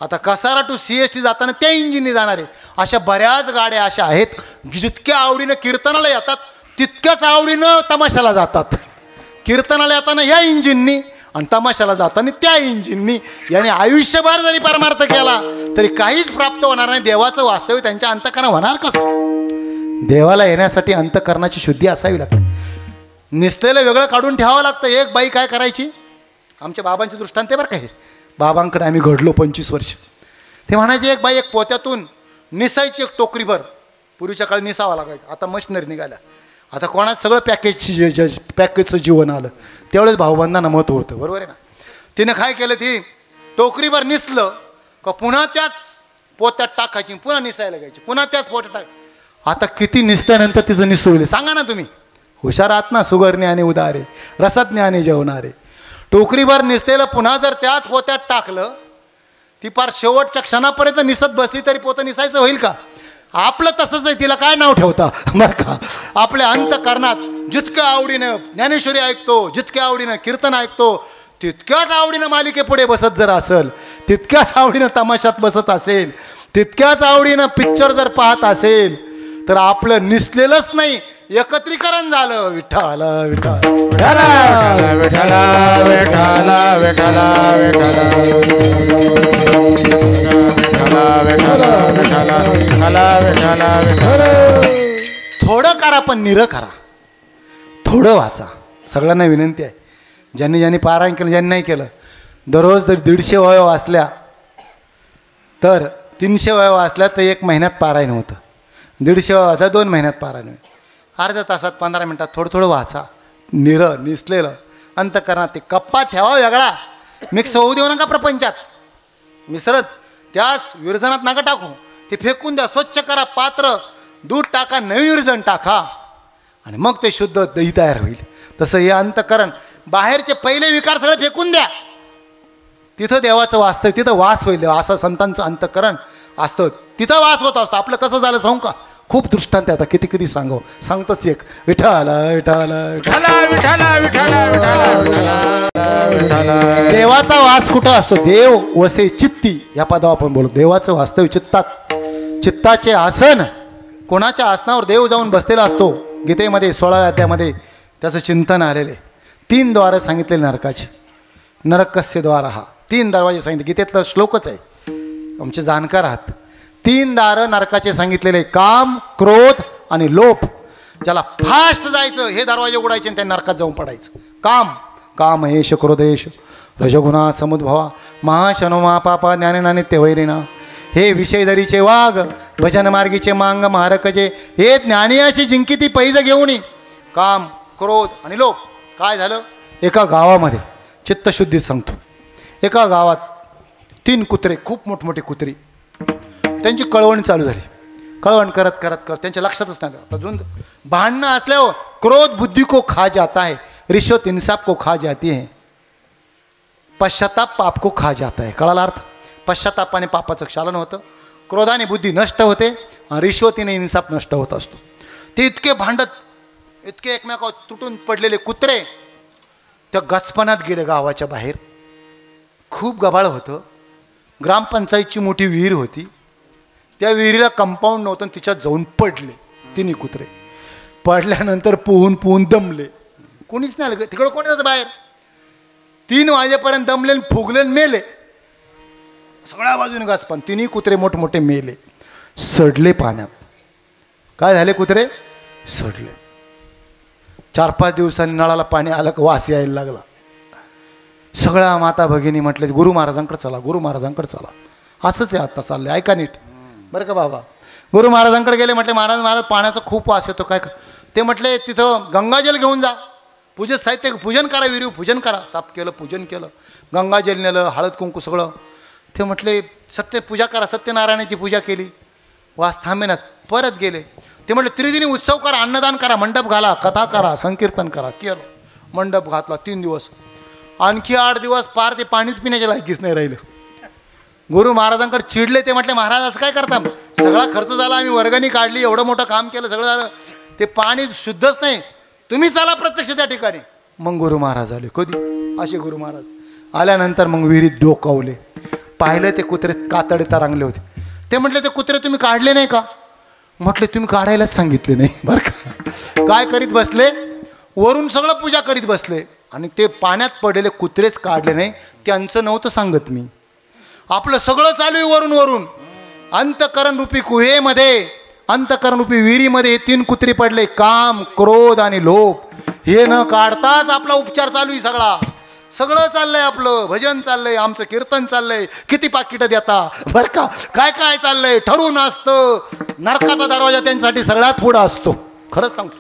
[SPEAKER 2] आता कसारा टू CST जाताना त्या इंजिनने जाणार आहे. अशा बऱ्याच गाड्या अशा आहेत, जितक्या आवडीनं कीर्तनाला येतात तितक्याच आवडीनं तमाशाला जातात. कीर्तनाला येताना ह्या इंजिननी आणि तमाशाला जाताना त्या इंजिननी. याने आयुष्यभर जरी परमार्थ केला तरी काहीच प्राप्त होणार नाही. देवाचं वास्तव्य त्यांच्या अंतकरणात होणार कसं. देवाला येण्यासाठी अंतकरणाची शुद्धी असावी लागते. निसलेलं वेगळं काढून ठेवावं लागतं. एक बाई काय करायची, आमच्या बाबांचे दृष्टांत आहे बरं काय, बाबांकडे आम्ही घडलो 25 वर्ष. ते म्हणायचे एक बाई एक पोत्यातून निसायची, एक टोकरीभर. पूर्वीच्या काळी निसावा लागायचं, आता मशिनरी निघाल्या. आता कोणात सगळं पॅकेजचं जीवन आलं, त्यावेळेस भाऊबंधांना महत्त्व होतं, बरोबर आहे ना. तिनं काय केलं, ती टोकरीभर निसलं का पुन्हा त्याच पोत्यात टाकायची, पुन्हा निसायला घ्यायची, पुन्हा त्याच पोत्यात टाक. आता किती निसत्यानंतर तिचं निसू होईल सांगा ना तुम्ही. हुशार आहात ना, सुगरणे आणि उदारे रसज्ञ आणि जेवणारे. टोकरीभर निसतेलं पुन्हा जर त्याच पोत्यात टाकलं, ती फार शेवटच्या क्षणापर्यंत निसत बसली तरी पोतं निसायचं होईल का? आपलं तसंच आहे. तिला काय नाव ठेवता बरं का? आपल्या अंतकरणात जितक्या आवडीनं ज्ञानेश्वरी ऐकतो, जितक्या आवडीनं कीर्तन ऐकतो, तितक्याच आवडीनं मालिकेपुढे बसत जर असेल, तितक्याच आवडीनं तमाशात बसत असेल, तितक्याच आवडीनं पिक्चर जर पाहत असेल, तर आपलं निसलेलंच नाही एकत्रीकरण झालं. विठ्ठल विठ्ठल थोडं करा पण निरं करा, थोडं वाचा. सगळ्यांना विनंती आहे, ज्यांनी ज्यांनी पारायण केलं, ज्यांनी नाही केलं, दररोज जर 150 वया वाचल्या तर 300 वया वाचल्या तर 1 महिन्यात पारायण होतं. 150 वया वाचल्या 2 महिन्यात पारायण होईल. अर्ध्या तासात 15 मिनटात थोडं थोडं वाचा. निरं निसलेलं अंतकरणात ते कप्पा ठेवा वेगळा. मिक्स होऊ देऊ नका प्रपंचात. मिसरत त्याच विरजनात नका टाकू, ते फेकून द्या. स्वच्छ करा पात्र, दूध टाका, नवीन विरजन टाका आणि मग ते शुद्ध दही तयार होईल. तसं हे अंतकरण, बाहेरचे पहिले विकार सगळे फेकून द्या. तिथं देवाचं वास्तव, तिथं वास होईल. असं संतांचं अंतकरण असतं, तिथं वास होत असतो. आपलं कसं झालं सांगू का? खूप दृष्टांत आता किती किती सांगतोच एक. विठ्ठल विठ्ठल देवाचा वास कुठं असतो? देव वसे चित्ती या पदावर आपण बोलतो. देवाचं वास्तव चित्तात. चित्ताचे आसन, कोणाच्या आसनावर देव जाऊन बसलेला असतो. गीतेमध्ये 16व्या अध्यायामध्ये त्याचं चिंतन आलेले. 3 द्वारे सांगितलेले नरकाचे. नरकस्य द्वार हा 3 दरवाजे सांगितले. गीतेतला श्लोकच आहे, आमचे जाणकार आहात. 3 दारं नरकाचे सांगितलेले, काम, क्रोध आणि लोभ. ज्याला फास्ट जायचं हे दरवाजे उघडायचे आणि त्या नरकात जाऊन पडायचं. काम हेश क्रोधेश रजगुणा समुद्भवा महाशनो महापापा ज्ञानेनानित्य वैरिणा. हे विषयधरीचे वाघ भजन मार्गीचे मांग महारकजे. हे ज्ञानियाची जिंकिती पैज घेऊन काम, क्रोध आणि लोभ. काय झालं? एका गावामध्ये चित्तशुद्धीत सांगतो, एका गावात 3 कुत्रे, खूप मोठमोठी कुत्री, त्यांची कळवण चालू झाली. कळवण करत करत करत त्यांच्या लक्षातच नाही. अजून भांडणं असल्यावर क्रोध बुद्धि को खा जाता है, रिश्वत इंसाफ को खा जाती है, पश्चाताप पाप को खा जाता है. कळाला अर्थ? पश्चातापाने पापाचं क्षालन होतं, क्रोधाने बुद्धी नष्ट होते आणि रिश्वतीने इंसाफ नष्ट होत असतो. ते इतके भांडत, इतके एकमेकावर तुटून पडलेले कुत्रे त्या गचपणात गेले गावाच्या बाहेर. खूप गबाळ होतं. ग्रामपंचायतची मोठी विहीर होती. त्या विहिरीला कंपाऊंड नव्हतं, तिच्यात जाऊन पडले 3 कुत्रे. पडल्यानंतर पोहून दमले. कोणीच नाही आलं तिकडं. कोणी होतं बाहेर? 3 वाजेपर्यंत दमले, फुगले, मेले. सगळ्या बाजूने गाचपान. 3 कुत्रे मोठमोठे मेले, सडले पाण्यात. काय झाले? कुत्रे सडले. 4-5 दिवसांनी नळाला पाणी आलं, वास यायला लागला. सगळ्या माता भगिनी म्हटले, गुरु महाराजांकडे चला, गुरु महाराजांकडे चला. असंच आहे आता चाललंय, ऐका नीट बरं का बाबा. गुरु महाराजांकडे गेले. म्हटले, महाराज पाण्याचा खूप वास येतो, काय? ते म्हटले, तिथं गंगाजल घेऊन जा, पूजेत साहित्य पूजन करा, विहिरी पूजन करा. साफ केलं, पूजन केलं, गंगाजल नेलं, हळद कुंकू सगळं. ते म्हटले, पूजा करा. सत्यनारायणाची पूजा केली, वास थांबेनाच. परत गेले. ते म्हटले, त्रिदिनी उत्सव करा, अन्नदान करा, मंडप घाला, कथा करा, संकीर्तन करा. केलं, मंडप घातला. 3 दिवस. आणखी 8 दिवस पार ते पाणीच पिण्याच्या लायकीच नाही राहिलं. गुरु महाराजांकडे चिडले. ते म्हटले, महाराज असं काय करता? सगळा खर्च झाला, आम्ही वर्गणी काढली, एवढं मोठं काम केलं, सगळं झालं, ते पाणी शुद्धच नाही. तुम्ही चला प्रत्यक्ष त्या ठिकाणी. मग गुरु महाराज आले. कधी? असे गुरु महाराज आल्यानंतर मग विहिरीत डोकावले. पाहिलं ते कुत्रे कातडे तरंगले होते. ते म्हटले, ते कुत्रे तुम्ही काढले नाही का? म्हटले, तुम्ही काढायलाच सांगितले नाही बरं का. काय करीत बसले? वरून सगळं पूजा करीत बसले आणि ते पाण्यात पडलेले कुत्रेच काढले नाही. त्यांचं नव्हतं सांगत मी. आपलं सगळं चालू आहे वरून वरून. अंतकरण रूपी गुहेमध्ये, अंतकरण रूपी विहिरीमध्ये 3 कुत्री पडले, काम, क्रोध आणि लोभ. हे न काढताच आपला उपचार चालू आहे. सगळं चाललंय. आपलं भजन चाललंय, आमचं कीर्तन चाललंय, किती पाकिटं देता बरं का, काय काय चाललंय. ठरवून असतं. नरकाचा दरवाजा त्यांच्यासाठी सगळ्यात पुढं असतो. खरंच सांगतो,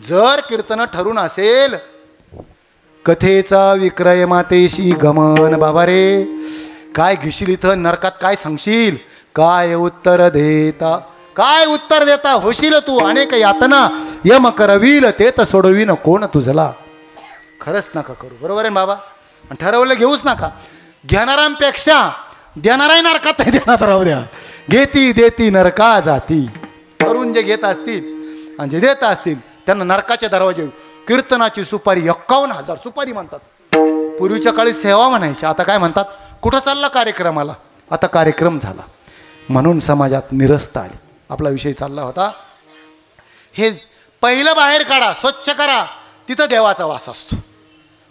[SPEAKER 2] जर कीर्तन ठरून असेल, कथेचा विक्रय मातेशी गमन. बाबा रे, काय घेशील इथं नरकात? काय सांगशील? काय उत्तर देता? काय उत्तर देता होशील तू अनेक यातना यम करवील ते तर सोडवीन कोण तुझला. खरंच नका करू, बरोबर आहे बाबा. आणि ठरवलं घेऊच नका. घेणाऱ्यांपेक्षा देणाराही नरकात नाही देण्यात राहू द्या. घेती देती नरका जाती. करून जे घेत असतील आणि जे देत असतील त्यांना नरकाचे दरवाजे. कीर्तनाची सुपारी 51,000 सुपारी म्हणतात. पूर्वीच्या काळी सेवा म्हणायची, आता काय म्हणतात कुठं चालला कार्यक्रमाला. आता कार्यक्रम झाला म्हणून समाजात निरस्ता आली. आपला विषय चालला होता, हे पहिलं बाहेर काढा, स्वच्छ करा, तिथं देवाचा वास असतो.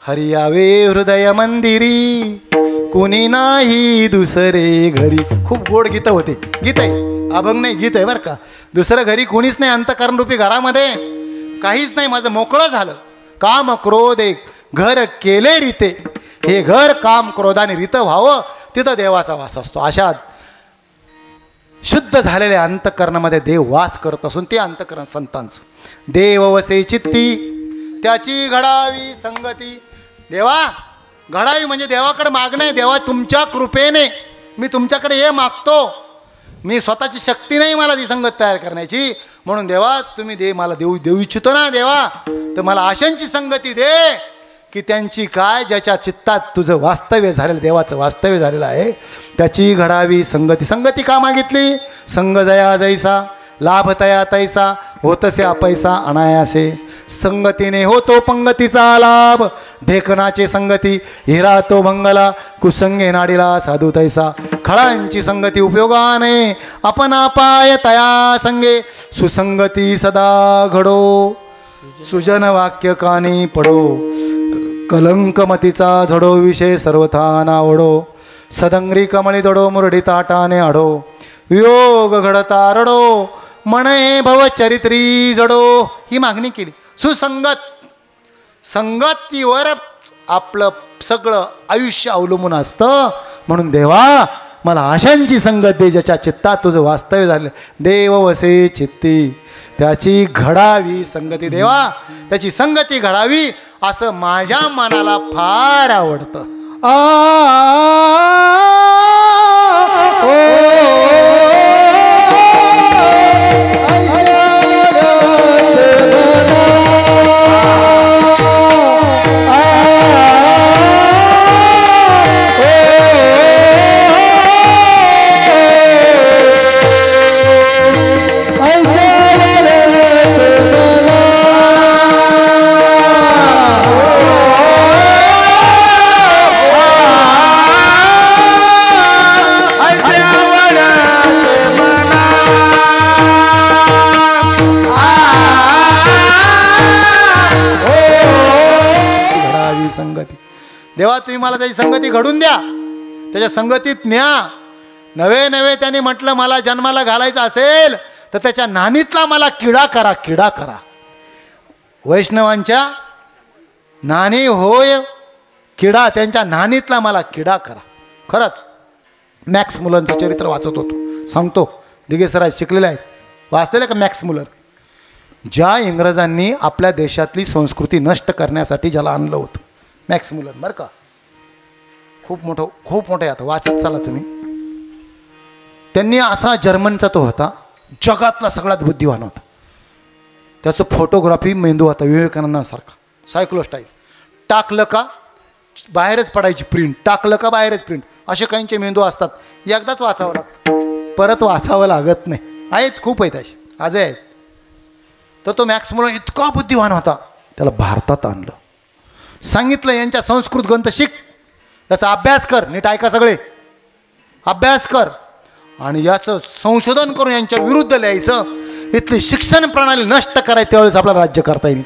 [SPEAKER 2] हरी यावे हृदय मंदिरी कुणी नाही दुसरे घरी. खूप गोड गीतं होते. गीत आहे, अभंग नाही, गीत आहे बरं का. दुसरं घरी कोणीच नाही, अंतःकरणरूपी घरामध्ये काहीच नाही. माझं मोकळं झालं. काम क्रोध एक घर केले रीते. हे घर काम क्रोधाने रीत व्हावं, तिथं देवाचा वास असतो. अशा शुद्ध झालेल्या अंतःकरणामध्ये देव वास करत असून ते अंतःकरण संतांचं. देव वसे चित्ती त्याची घडावी संगती. देवा घडावी म्हणजे देवाकडे मागणं आहे. देवा तुमच्या कृपेने मी तुमच्याकडे हे मागतो. मी स्वतःची शक्ती नाही मला ती संगत तयार करण्याची. म्हणून देवा तुम्ही मला देऊ इच्छितो ना देवा, तर मला अशांची संगती दे की त्यांची काय ज्याच्या चित्तात तुझं वास्तव्य झालेलं, देवाचं वास्तव्य झालेलं आहे, त्याची घडावी संगती. संगती का मागितली? संग जया जैसा लाभ तया तैसा होतसे अपैसा अनायासे. संगतीने होतो पंगतीचा लाभ. ढेकणाचे संगती हिरा तो भंगला कुसंगे नाडीला साधू तैसा. खळांची संगती उपयोगाने आपण पाय तया संगे. सुसंगती सदा घडो सुजन वाक्य कानी पडो. कलंकमतीचा झडो विषय सर्वथा नावडो. सदंगरी कमळी दडो मुरडी ताटाने आडो. वियोग घडता रडो म्हणे भवचरित्री जडो. ही मागणी केली. सुसंगत संगतीवर आपलं सगळं आयुष्य अवलंबून असतं. म्हणून देवा मला आशांची संगत दे ज्याच्या चित्तात तुझं वास्तव्य झालं. देव वसे चित्ती त्याची घडावी संगती. देवा त्याची संगती घडावी असं माझ्या मनाला फार आवडतं. संगती. देवा तुम्ही मला त्याची संगती घडून द्या, त्याच्या संगतीत न्या. नवे नवे त्याने म्हटलं मला जन्माला घालायचं असेल तर त्याच्या नानीतला मला किडा करा, किडा करा. वैष्णवांच्या नानी होय किडा, त्यांच्या नानीतला मला किडा करा. खरंच मॅक्स मुलरचं चरित्र वाचत होतो, सांगतो. दिगेसराज शिकलेले आहेत, वाचलेलं का मॅक्स मुलर? ज्या इंग्रजांनी आपल्या देशातली संस्कृती नष्ट करण्यासाठी ज्याला आणलं होतं, मॅक्स मुलर बरं का. खूप मोठं आहे. आता वाचत चला तुम्ही. त्यांनी असा जर्मनचा तो होता, जगातला सगळ्यात बुद्धिवान होता. त्याचं फोटोग्राफी मेंदू होता विवेकानंदांसारखा, सायक्लो स्टाईल. टाकलं का बाहेरच पडायची प्रिंट, टाकलं का बाहेरच प्रिंट. असे काहींचे मेंदू असतात, एकदाच वाचावं लागतं, परत वाचावं लागत नाही. आहेत खूप आहेत असे, आजही आहेत. तर तो मॅक्स मुलर इतका बुद्धिवान होता, त्याला भारतात आणलं. सांगितलं यांच्या संस्कृत ग्रंथ शिक, याचा अभ्यास कर, नीट ऐका सगळे, अभ्यास कर आणि याचं संशोधन करून यांच्या विरुद्ध लिहायचं. इथली शिक्षण प्रणाली नष्ट करायची, त्यावेळेस आपलं राज्य करता येईल.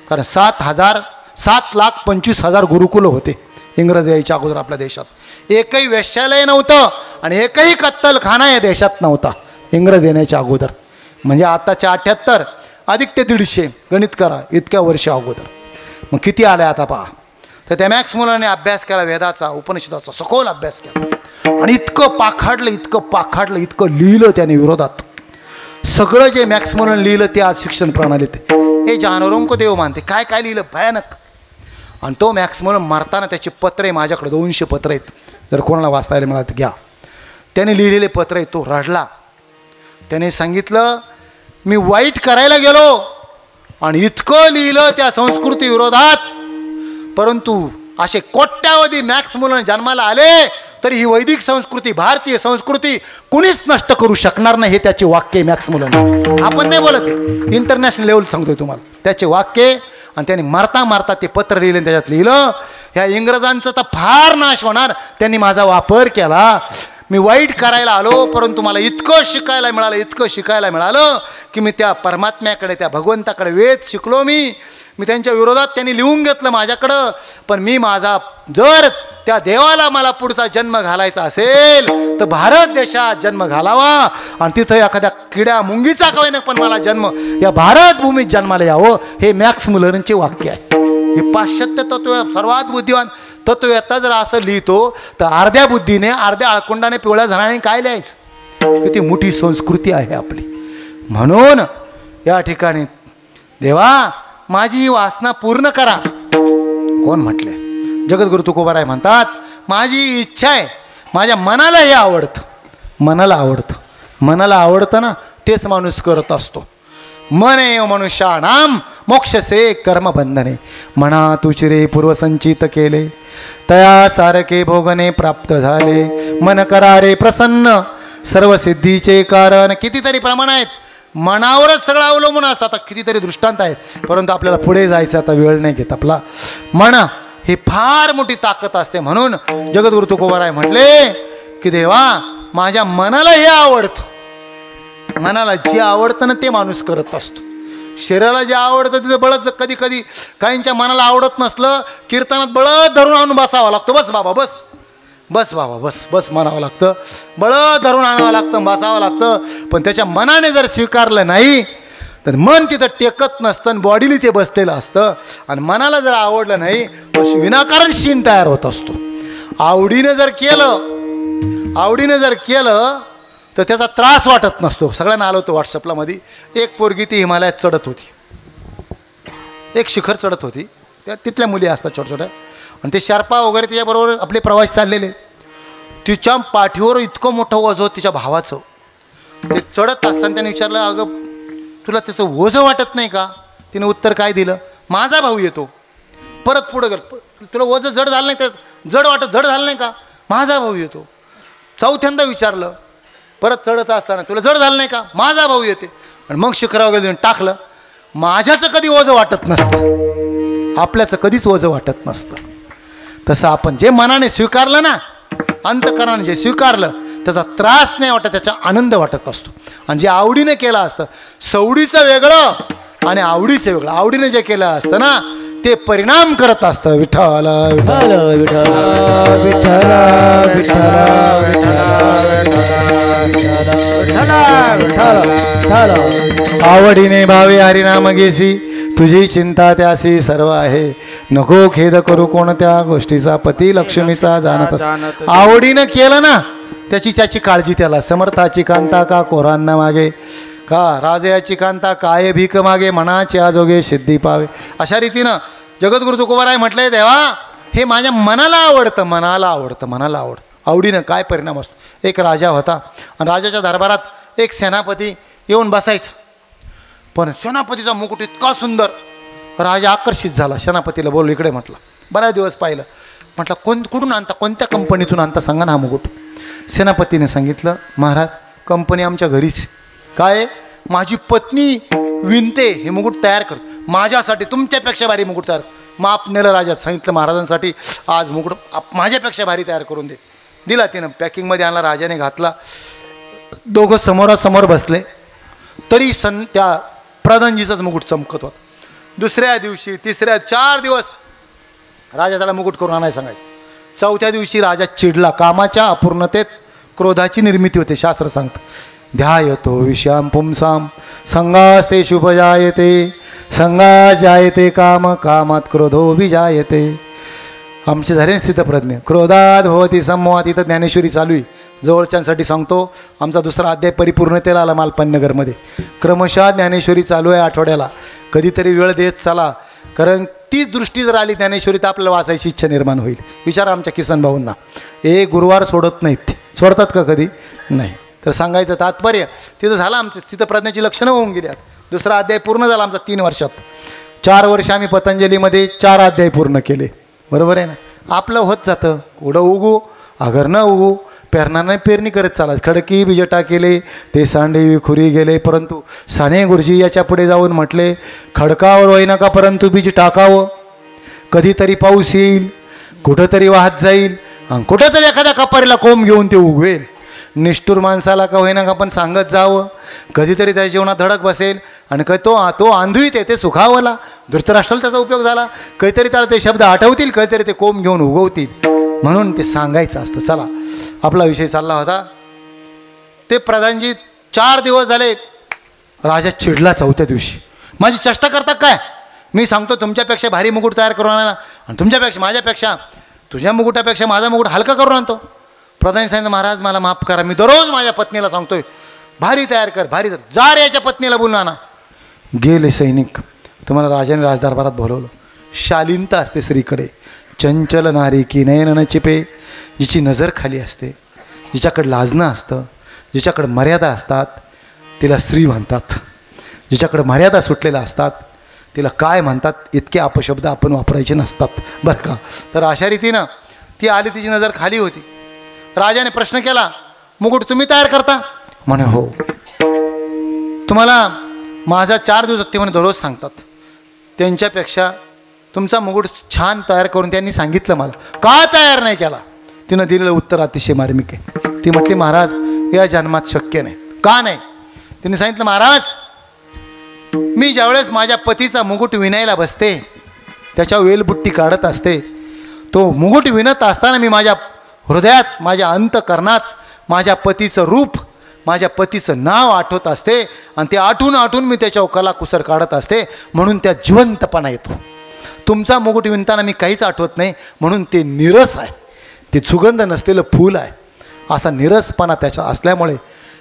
[SPEAKER 2] कारण 7,25,000 गुरुकुलं होते इंग्रज यायच्या अगोदर आपल्या देशात. एकही वेश्यालय नव्हतं आणि एकही कत्तलखाना या देशात नव्हता इंग्रज येण्याच्या अगोदर. म्हणजे आताच्या 78 अधिक ते 150 गणित करा, इतक्या वर्ष अगोदर. मग किती आले आता पहा. तर त्या मॅक्स मुलरने अभ्यास केला, वेदाचा उपनिषदाचा सखोल अभ्यास केला आणि इतकं पाखाडलं, इतकं लिहिलं त्याने विरोधात. सगळं जे मॅक्स मुलरने लिहिलं ते आज शिक्षण प्रणालीत हे जानवरों को देव मानते. काय काय लिहिलं भयानक. आणि तो मॅक्स मुलर मरताना त्याची पत्रे माझ्याकडे 200 पत्र आहेत, जर कोणाला वाचता येईल मला घ्या. त्याने लिहिलेले पत्र आहे. तो रडला. त्याने सांगितलं मी वाईट करायला गेलो आणि इतकं लिहिलं त्या संस्कृती विरोधात, परंतु असे कोट्यावधी मॅक्स मुलं जन्माला आले तरी ही वैदिक संस्कृती, भारतीय संस्कृती कुणीच नष्ट करू शकणार नाही. हे त्याचे वाक्य मॅक्स मुलांना, आपण नाही बोलत, इंटरनॅशनल लेवल सांगतोय तुम्हाला त्याचे वाक्य. आणि त्यांनी मारता मारता ते पत्र लिहिले, त्याच्यात लिहिलं ह्या इंग्रजांचा तर फार नाश होणार, त्यांनी माझा वापर केला. मी वाईट करायला आलो परंतु मला इतकं शिकायला मिळालं, इतकं शिकायला मिळालं की मी त्या परमात्म्याकडे, त्या भगवंताकडे वेद शिकलो. मी त्यांच्या विरोधात त्यांनी लिहून घेतलं माझ्याकडं. पण मी माझा जर त्या देवाला मला पुढचा जन्म घालायचा असेल तर भारत देशात जन्म घालावा आणि तिथं एखाद्या किड्या मुंगीचा कवेनं पण मला जन्म या भारत भूमीत जन्माला यावं. हे मॅक्स मुलरचे वाक्य आहे. हे पाश्चात्य तत्व सर्वात बुद्धिवान तत्ववेत्ता जर असं लिहितो तर अर्ध्या बुद्धीने, अर्ध्या आळकुंडाने, पिवळ्या झाडाने काय लिहायचं. किती मोठी संस्कृती आहे आपली. म्हणून या ठिकाणी देवा माझी ही वासना पूर्ण करा. कोण म्हटले? जगद्गुरु तुकोबाराय म्हणतात माझी इच्छा आहे, माझ्या मनाला हे आवडतं, मनाला आवडतं, मनाला आवडतं ना तेच माणूस करत असतो. मन एव मनुष्याणाम मोक्षसे कर्मबंधने, म्हणा तुचिरे पूर्वसंचित केले तया सारखे भोगने प्राप्त झाले. मन करारे प्रसन्न सर्व सिद्धीचे कारण. कितीतरी प्रमाण आहेत, मनावरच सगळं अवलंबून असतं. आता कितीतरी दृष्टांत आहेत, परंतु आपल्याला पुढे जायचं आता वेळ नाही घेत आपला. मन ही फार मोठी ताकद असते. म्हणून जगद्गुरु तुकोबाराय म्हटले की देवा माझ्या मनाला हे आवडतं, मनाला जे आवडतं ना ते माणूस करत असतो. शरीराला जे आवडतं तिथे बळत, कधी कधी काहींच्या मनाला आवडत नसलं कीर्तनात बळत धरून आणून बसावं लागतं. बस बाबा बस, बस बाबा बस, बस म्हणावं लागतं, बळत धरून आणावं लागतं, बसावं लागतं. पण त्याच्या मनाने जर स्वीकारलं नाही तर मन तिथं टेकत नसतं आणि बॉडीली ते बसलेलं असतं. आणि मनाला जर आवडलं नाही तर विनाकारण शीण तयार होत असतो. आवडीनं जर केलं तर त्याचा त्रास वाटत नसतो. सगळ्यांना आलो होतो व्हॉट्सअपला मध्ये. एक पोरगी ती हिमालयात चढत होती, एक शिखर चढत होती. त्या तिथल्या मुली असतात छोट्या छोट्या, आणि ते शार्पा वगैरे तिच्याबरोबर आपले प्रवास चाललेले. तिच्या पाठीवर इतकं मोठं ओझं होतं तिच्या भावाचं. ते चढत असताना त्याने विचारलं अगं तुला त्याचं ओझं वाटत नाही का? तिने उत्तर काय दिलं? माझा भाऊ येतो. परत पुढं गेलं, तुला ओझं जड झालं नाही, तर जड झालं नाही का? माझा भाऊ येतो. चौथ्यांदा विचारलं, परत चढत असताना तुला जड झालं नाही का? माझा भाऊ येते. आणि मग शिखरावर गेलं टाकलं. माझ्याचं कधी ओझं वाटत नसतं, आपल्याचं कधीच ओझं वाटत नसतं. तसं आपण जे मनाने स्वीकारलं ना, अंतकरणाने जे स्वीकारलं त्याचा त्रास नाही वाटत, त्याचा आनंद वाटत असतो. आणि जे आवडीने केलं असतं, सवडीचं वेगळं आणि आवडीचं वेगळं. आवडीने जे केलं असतं ना ते परिणाम करत असतं. विठ्ठल विठ्ठल विठ्ठल विठ्ठल विठ्ठल. आवडीने भावे हरिनाम घेसी, तुझी चिंता त्यासी सर्व आहे. नको खेद करू कोणत्या गोष्टीचा, पती लक्ष्मीचा जाणत. आवडीनं केलं ना त्याची काळजी त्याला. समर्थाची कांता का कोरांना मागे, का राजयाची कांता काय भीक मागे, मनाचे आजोगे सिद्धी पावे. अशा रीतीनं जगद्गुरु तुकोबाराय म्हटलंय देवा हे माझ्या मनाला आवडतं, मनाला आवडतं, मनाला आवडतं. आवडीनं काय परिणाम असतो. एक राजा होता आणि राजाच्या दरबारात एक सेनापती येऊन बसायचा. पण सेनापतीचा मुकुट इतका सुंदर, राजा आकर्षित झाला. सेनापतीला बोललो इकडे. म्हटलं बऱ्याच दिवस पाहिलं. म्हटलं कुठून आणता, कोणत्या कंपनीतून आणता सांगा ना हा मुकुट. सेनापतीने सांगितलं महाराज कंपनी आमच्या घरीच. काय? माझी पत्नी विणते, हे मुकुट तयार कर माझ्यासाठी, तुमच्यापेक्षा भारी मुकुट तयार. माप नेलं राजा. सांगितलं महाराजांसाठी आज मुकुट माझ्यापेक्षा भारी तयार करून दे. दिला तिनं, पॅकिंगमध्ये आणला, राजाने घातला. दोघं समोरासमोर बसले तरी त्या प्रधानजीचाच मुकुट चमकत होता. दुसऱ्या दिवशी, तिसऱ्या, 4 दिवस राजा त्याला मुकुट करून आणायला सांगायचं. चौथ्या दिवशी राजा चिडला. कामाच्या अपूर्णतेत क्रोधाची निर्मिती होते. शास्त्र सांगतं ध्यायतो विषयां पुंसां संगास्ते शुभ जायते, संगा जायते काम, कामात क्रोधो विजायते. आमचे झाले स्थितप्रज्ञ. क्रोधात भवती संमोहात. इथं ज्ञानेश्वरी चालू आहे. जवळच्यांसाठी सांगतो, आमचा 2रा अध्याय परिपूर्णतेला आला मालपान्यगरमध्ये. क्रमशः ज्ञानेश्वरी चालू आहे आठवड्याला. कधीतरी वेळ देत चला, कारण ती दृष्टी जर आली ज्ञानेश्वरी तर आपल्याला वाचायची इच्छा निर्माण होईल. विचारा आमच्या किसन भाऊंना. गुरुवार सोडत नाहीत ते. सोडतात का कधी? नाही. तर सांगायचं तात्पर्य तिथं झालं आमचं, तिथं प्रज्ञेची लक्षणं होऊन गेली. दुसरा अध्याय पूर्ण झाला आमचा 3 वर्षात. 4 वर्ष आम्ही पतंजलीमध्ये 4 अध्याय पूर्ण केले. बरोबर आहे ना. आपलं होत जातं, कुठं उगू अगर न उगू पेरणाने पेरणी करत चालायचं. खडकी बिजटा केले, ते सांडे विखुरी गेले, परंतु साने गुरुजी याच्या पुढे जाऊन म्हटले, खडकावर होई नका परंतु बीज टाकावं. कधीतरी पाऊस येईल, कुठंतरी वाहत जाईल, आणि कुठंतरी एखाद्या कपारीला कोंब घेऊन ते उगवेल. निष्ठुर माणसाला का होईना का पण सांगत जावं, कधीतरी त्याच्या जीवनात धडक बसेल. आणि तो आंधळीत ते सुखावला. धृतराष्ट्राला त्याचा उपयोग झाला. काहीतरी त्याला ते शब्द आठवतील, काहीतरी ते कोंब घेऊन उगवतील, म्हणून ते सांगायचं असतं. चला, आपला विषय चालला होता. ते प्रधानजी 4 दिवस झाले. राजा चिडला 4थ्या दिवशी. माझी चेष्टा करता काय? मी सांगतो तुमच्यापेक्षा भारी मुकुट तयार करून आणायला, आणि तुमच्यापेक्षा माझ्यापेक्षा तुझ्या मुकुटापेक्षा माझा मुकुट हलका करून आणतो. प्रधानी सांगितलं, महाराज मला माफ करा, मी दररोज माझ्या पत्नीला सांगतोय भारी तयार कर, भारी तर जा रे याच्या पत्नीला बोलून आणा. गेले सैनिक. तुम्हाला राजाने राजदरबारात बोलवलं. शालीनता असते स्त्रीकडे. चंचल नारी की नयन न चिपे. जिची नजर खाली असते, जिच्याकडे लाजणं असतं, जिच्याकडे मर्यादा असतात, तिला स्त्री म्हणतात. जिच्याकडे मर्यादा सुटलेल्या असतात तिला काय म्हणतात इतके अपशब्द आपण वापरायचे नसतात, बरं का. तर अशा रीतीनं ती आली, तिची नजर खाली होती. राजाने प्रश्न केला, मुकुट तुम्ही तयार करता? म्हणे हो. तुम्हाला माझा 4 दिवसात, ते म्हणे दररोज सांगतात. त्यांच्यापेक्षा तुमचा मुकुट छान तयार करून त्यांनी सांगितलं मला. का तयार नाही केला? तिनं दिलेलं उत्तर अतिशय मार्मिक आहे. ती म्हटली, महाराज या जन्मात शक्य नाही. का नाही? तिने सांगितलं, महाराज मी ज्यावेळेस माझ्या पतीचा मुकुट विणायला बसते, त्याच्या वेलबुट्टी काढत असते, तो मुकुट विणत असताना मी माझ्या हृदयात, माझ्या अंतकरणात माझ्या पतीचं रूप, माझ्या पतीचं नाव आठवत असते, आणि ते आठवून आठवून मी त्याच्यावर कलाकुसर काढत असते, म्हणून त्या जिवंतपणा येतो. तुमचा मुकुट विणताना मी काहीच आठवत नाही, म्हणून ते निरस आहे, ते सुगंध नसलेलं फूल आहे. असा निरसपणा त्याच्या असल्यामुळे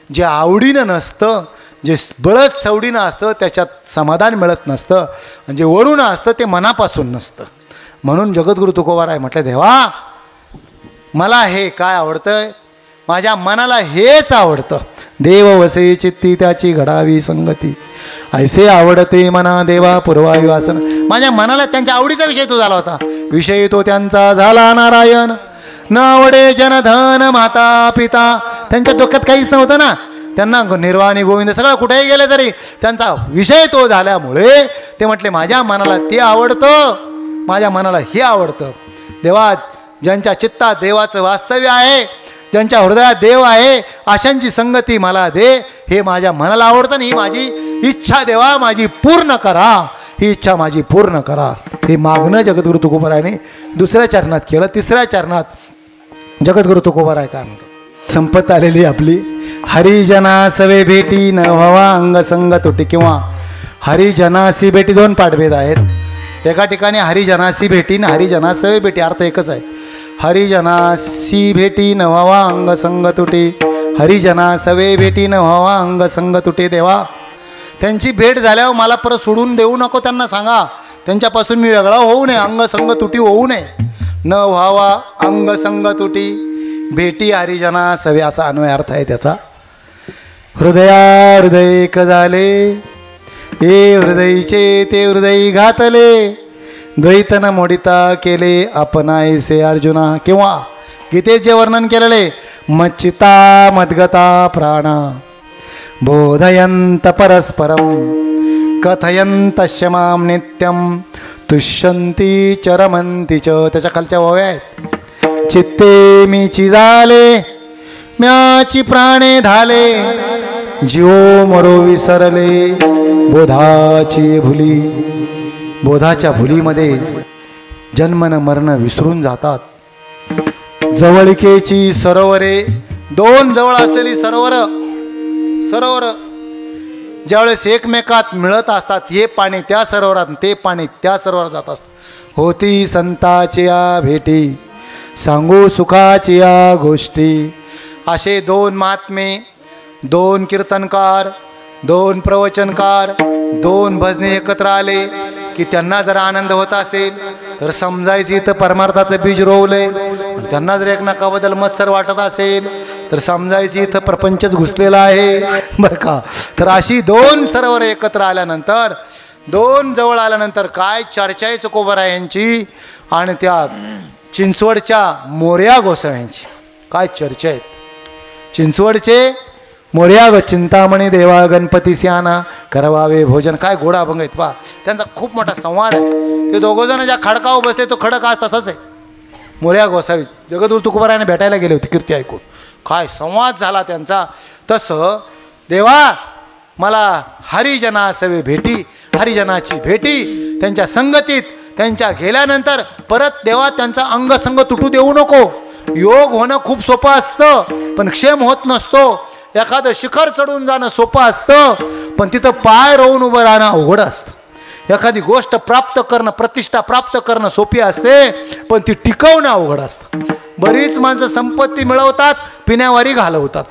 [SPEAKER 2] जे आवडीनं नसतं, जे बळच सवडीनं असतं त्याच्यात समाधान मिळत नसतं, आणि जे वरून असतं ते मनापासून नसतं. म्हणून जगद्गुरु तुकोबाराय म्हटलं, देवा मला हे काय आवडतं, माझ्या मनाला हेच आवडतं. देव वसे चित्ती त्याची घडावी संगती, ऐसे आवडते मना देवा पूर्वायु आसन. माझ्या मनाला त्यांच्या आवडीचा विषय तो झाला होता. विषय तो त्यांचा झाला नारायण. न आवडे जनधन माता पिता. त्यांच्या डोक्यात काहीच नव्हतं ना. त्यांना निर्वाणी गोविंद सगळं कुठेही गेले तरी त्यांचा विषय तो झाल्यामुळे ते म्हटले, माझ्या मनाला ते आवडतं, माझ्या मनाला हे आवडतं. देवा ज्यांच्या चित्तात देवाचं वास्तव्य आहे, ज्यांच्या हृदयात देव आहे, अशांची संगती मला दे. हे माझ्या मनाला आवडतं, ही माझी इच्छा देवा माझी पूर्ण करा, ही इच्छा माझी पूर्ण करा. हे मागणं जगद्गुरु तुकोबारायने 2ऱ्या चरणात केलं. 3ऱ्या चरणात जगद्गुरु तुकोबाराय काय म्हणतो, संपत आलेली आपली. हरिजना सवे भेटी न व्हावा अंग संग तुटी, किंवा हरिजनासी भेटी 2 पाठभेद आहेत. एका ठिकाणी हरिजनासी भेटी न हरिजना सवे भेटी, अर्थ एकच आहे. हरिजनासी भेटी न व्हावा अंग संग तुटी, हरिजना सवे भेटी न व्हावा अंग संग तुटे. देवा त्यांची भेट झाल्यावर मला परत सोडून देऊ नको, त्यांना सांगा त्यांच्यापासून मी वेगळा होऊ नये, अंग संग तुटी होऊ नये. न व्हावा अंग संग तुटी भेटी हरिजना सवे, असा अन्वय अर्थ आहे त्याचा. हृदया हृदय एक झाले, हे हृदयीचे ते हृदयी घातले, द्वैतन मोडिता केले आपणायसे अर्जुना. किंवा गीतेत जे वर्णन केलेले, मच्चिता मद्गता प्राणा बोधयंत परस्परम कथयंत शमाम नित्यम तुष्यंती चरमंती च. त्याच्या खालच्या ओव्या आहेत. चित्ते मीची झाले म्याची प्राणे धाले, जीव मरो विसरले बोधाची भुली. बोधाच्या भुलीमध्ये जन्मन मरण विसरून जातात. जवळिकेची सरोवरे, 2 जवळ असलेली सरोवर ज्यावेळेस एकमेकात मिळत असतात, हे पाणी त्या सरोवरात, ते पाणी त्या सरोवरात जात असतं. होती संताच्या भेटी सांगू सुखाच्या गोष्टी. असे 2 महात्मे, 2 कीर्तनकार, 2 प्रवचनकार, 2 भजने एकत्र आले की त्यांना जर आनंद होत असेल तर समजायची तर परमार्थाचं बीज रोवले. त्यांना जर एकमेकाबद्दल मत्सर वाटत असेल, तर समजायची इथं प्रपंचच घुसलेला आहे बरं का. तर अशी दोन सरोवर एकत्र आल्यानंतर, दोन जवळ आल्यानंतर काय चर्चा आहे तुकोबराय यांची आणि त्या चिंचवडच्या मोरया गोसाव्यांची काय चर्चा आहेत. चिंचवडचे मोरया ग चिंतामणी देवा गणपती स्याना करवावे भोजन, काय गोडा अभंग आहेत पहा. त्यांचा खूप मोठा संवाद आहे. ते दोघंजण ज्या खडकावर बसते तो खडक आज तसाच आहे. मोरया गोसावी जगद्गुरु तुकोबारायाने भेटायला गेले होते कीर्ती ऐकून, काय संवाद झाला त्यांचा. तसं देवा मला हरिजनासवे भेटी, हरिजनाची भेटी त्यांच्या संगतीत, त्यांच्या गेल्यानंतर परत देवा त्यांचा अंगसंग तुटू देऊ नको. योग होणं खूप सोपं असतं पण क्षेम होत नसतो. एखादं शिखर चढून जाणं सोपं असतं पण तिथं पाय रोवून उभं राहणं अवघड असतं. एखादी गोष्ट प्राप्त करणं, प्रतिष्ठा प्राप्त करणं सोपी असते पण ती टिकवणं अवघड असतं. बरीच माणसं संपत्ती मिळवतात, पिण्यावारी घालवतात.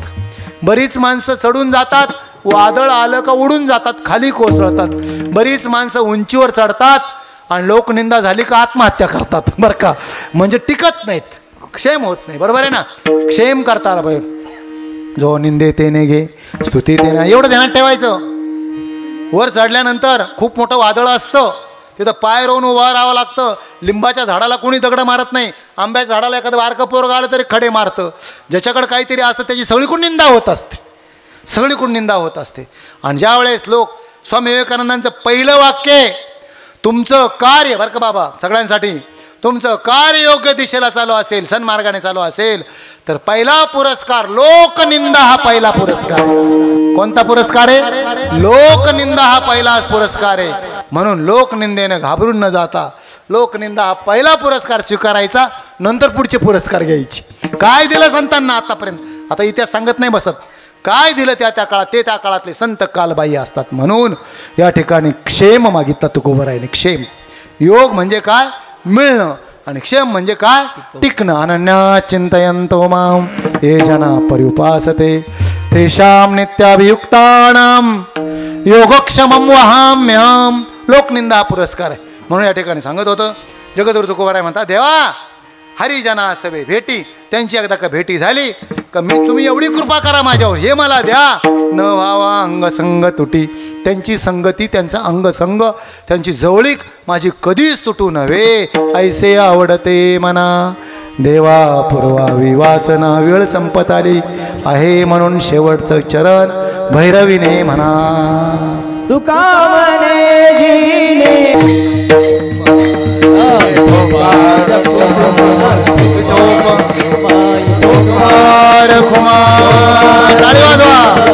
[SPEAKER 2] बरीच माणसं चढून जातात, वादळ आलं का उडून जातात, खाली कोसळतात. बरीच माणसं उंचीवर चढतात आणि लोकनिंदा झाली का आत्महत्या करतात बरं का. म्हणजे टिकत नाहीत, क्षेम होत नाही. बरोबर आहे ना. क्षेम करता बाई, जो निंदे तेने घे स्तुती तेने, एवढं ध्यानात ठेवायचं. वर चढल्यानंतर खूप मोठं वादळ असतं, तिथं पाय रोवून उभं राहावं लागतं. लिंबाच्या झाडाला कोणी दगड मारत नाही, आंब्याच्या झाडाला एखादं बारकं पोरगं आलं तरी खडे मारतं. ज्याच्याकडे काहीतरी असतं त्याची सगळीकडून निंदा होत असते, सगळीकडून निंदा होत असते. आणि ज्या वेळेस लोक, स्वामी विवेकानंदांचं पहिलं वाक्य, तुमचं कार्य बरं का बाबा सगळ्यांसाठी, तुमचं कार्य योग्य दिशेला चालू असेल, सन्मार्गाने चालू असेल तर पहिला पुरस्कार लोकनिंदा हा पहिला पुरस्कार आहे. कोणता पुरस्कार आहे? लोकनिंदा हा पहिला पुरस्कार आहे. म्हणून लोकनिंदेनं घाबरून न जाता लोकनिंदा हा पहिला पुरस्कार स्वीकारायचा, नंतर पुढचे पुरस्कार घ्यायचे. काय दिलं संतांना आतापर्यंत, आता इतिहास सांगत नाही बसत, काय दिलं त्या काळात, ते त्या काळातले संत कालबाह्य असतात. म्हणून या ठिकाणी क्षेम मागितला तुकोबरायाने. क्षेम, योग म्हणजे काय? मिळणं. आणि क्षेम म्हणजे काय? टिकणं. अनन्या चिंतयन्तो मां ये जना पर्युपासते तेषां नित्याभियुक्तानां योगक्षमं वहाम्यहं. लोकनिंदा हा पुरस्कार आहे. म्हणून या ठिकाणी सांगत होतं जगद्गुरु तुकोबराय म्हणतात, देवा हरिजना सवे भेटी, त्यांची एकदा का भेटी झाली का तुम्ही एवढी कृपा करा माझ्यावर, हे मला द्या. न व्हावा अंगसंग तुटी, त्यांची संगती, त्यांचा अंगसंग, त्यांची जवळीक माझी कधीच तुटू नव्हे. ऐसे आवडते मना देवा पूर्वावी वासना. वेळ संपत आली आहे म्हणून शेवटचं चरण भैरवीने म्हणा.
[SPEAKER 4] तुका मने जीने
[SPEAKER 2] टाळी वाजवा.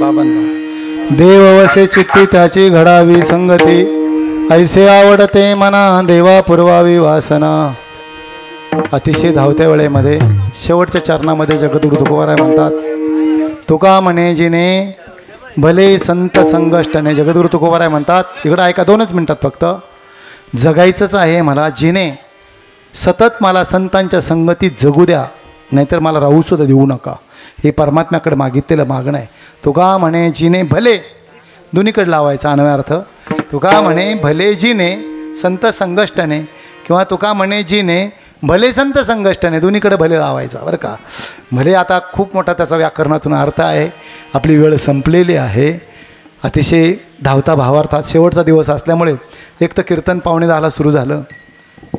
[SPEAKER 2] बाबांना देव वसे चित्ती त्याची घडावी संगती ऐसे आवडते मना देवा पुरवावी वासना. अतिशय धावत्या वेळेमध्ये शेवटच्या चरणामध्ये जगद्गुरु तुकोबाराय म्हणतात तुका म्हणे जिने भले संत संगष्टने. जगद्गुरु तुकोबाराय म्हणतात इकडं ऐका 2च मिनटात फक्त. जगायचंच आहे मला जिने सतत मला संतांच्या संगतीत जगू द्या नाहीतर मला राहूसुद्धा देऊ नका. हे परमात्म्याकडे मागितलेलं मागणं आहे. तुका म्हणे जिने भले दोन्हीकडे लावायचा अन्वयार्थ. तुका म्हणे भले जिने संत संगष्टने किंवा तुका म्हणे जिने भले संत संगष्टने दोन्हीकडे भले लावायचा बरं का. भले आता खूप मोठा त्याचा व्याकरणातून अर्थ आहे. आपली वेळ संपलेली आहे. अतिशय धावता भावार्थात शेवटचा दिवस असल्यामुळे एक तर कीर्तन 10:45 सुरू झालं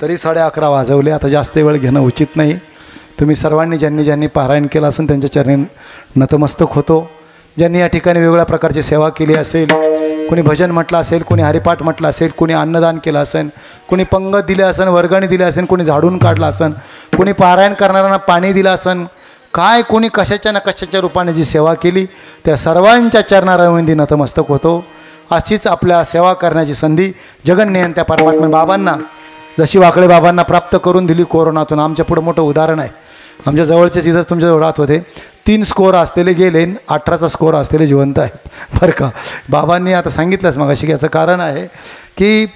[SPEAKER 2] तरी 11:30 वाजवले. आता जास्त वेळ घेणं उचित नाही. तुम्ही सर्वांनी ज्यांनी पारायण केलं असेल त्यांच्या चरणी नतमस्तक होतो. ज्यांनी या ठिकाणी वेगवेगळ्या प्रकारची सेवा केली असेल, कोणी भजन म्हटलं असेल, कोणी हरिपाठ म्हटलं असेल, कोणी अन्नदान केलं असेल, कोणी पंगत दिले असेल, वर्गणी दिली असेल, कोणी झाडून काढलं असेल, कोणी पारायण करणाऱ्यांना पाणी दिलं असेल, काय कोणी कशाच्या ना कशाच्या रूपाने जी सेवा केली त्या सर्वांच्या चरणारविंदी नतमस्तक होतो. अशीच आपल्या सेवा करण्याची संधी जगन्नियंत्या परमात्मा बाबांना जशी वाकळे बाबांना प्राप्त करून दिली कोरोनातून. आमच्या पुढं मोठं उदाहरण आहे. आमच्या जवळचे तिथंच तुमच्या जवळात होते 3 स्कोअर असलेले गेले 18चा स्कोअर असलेले जिवंत आहेत बरं का. बाबांनी आता सांगितलंच मगाशी याचं कारण आहे की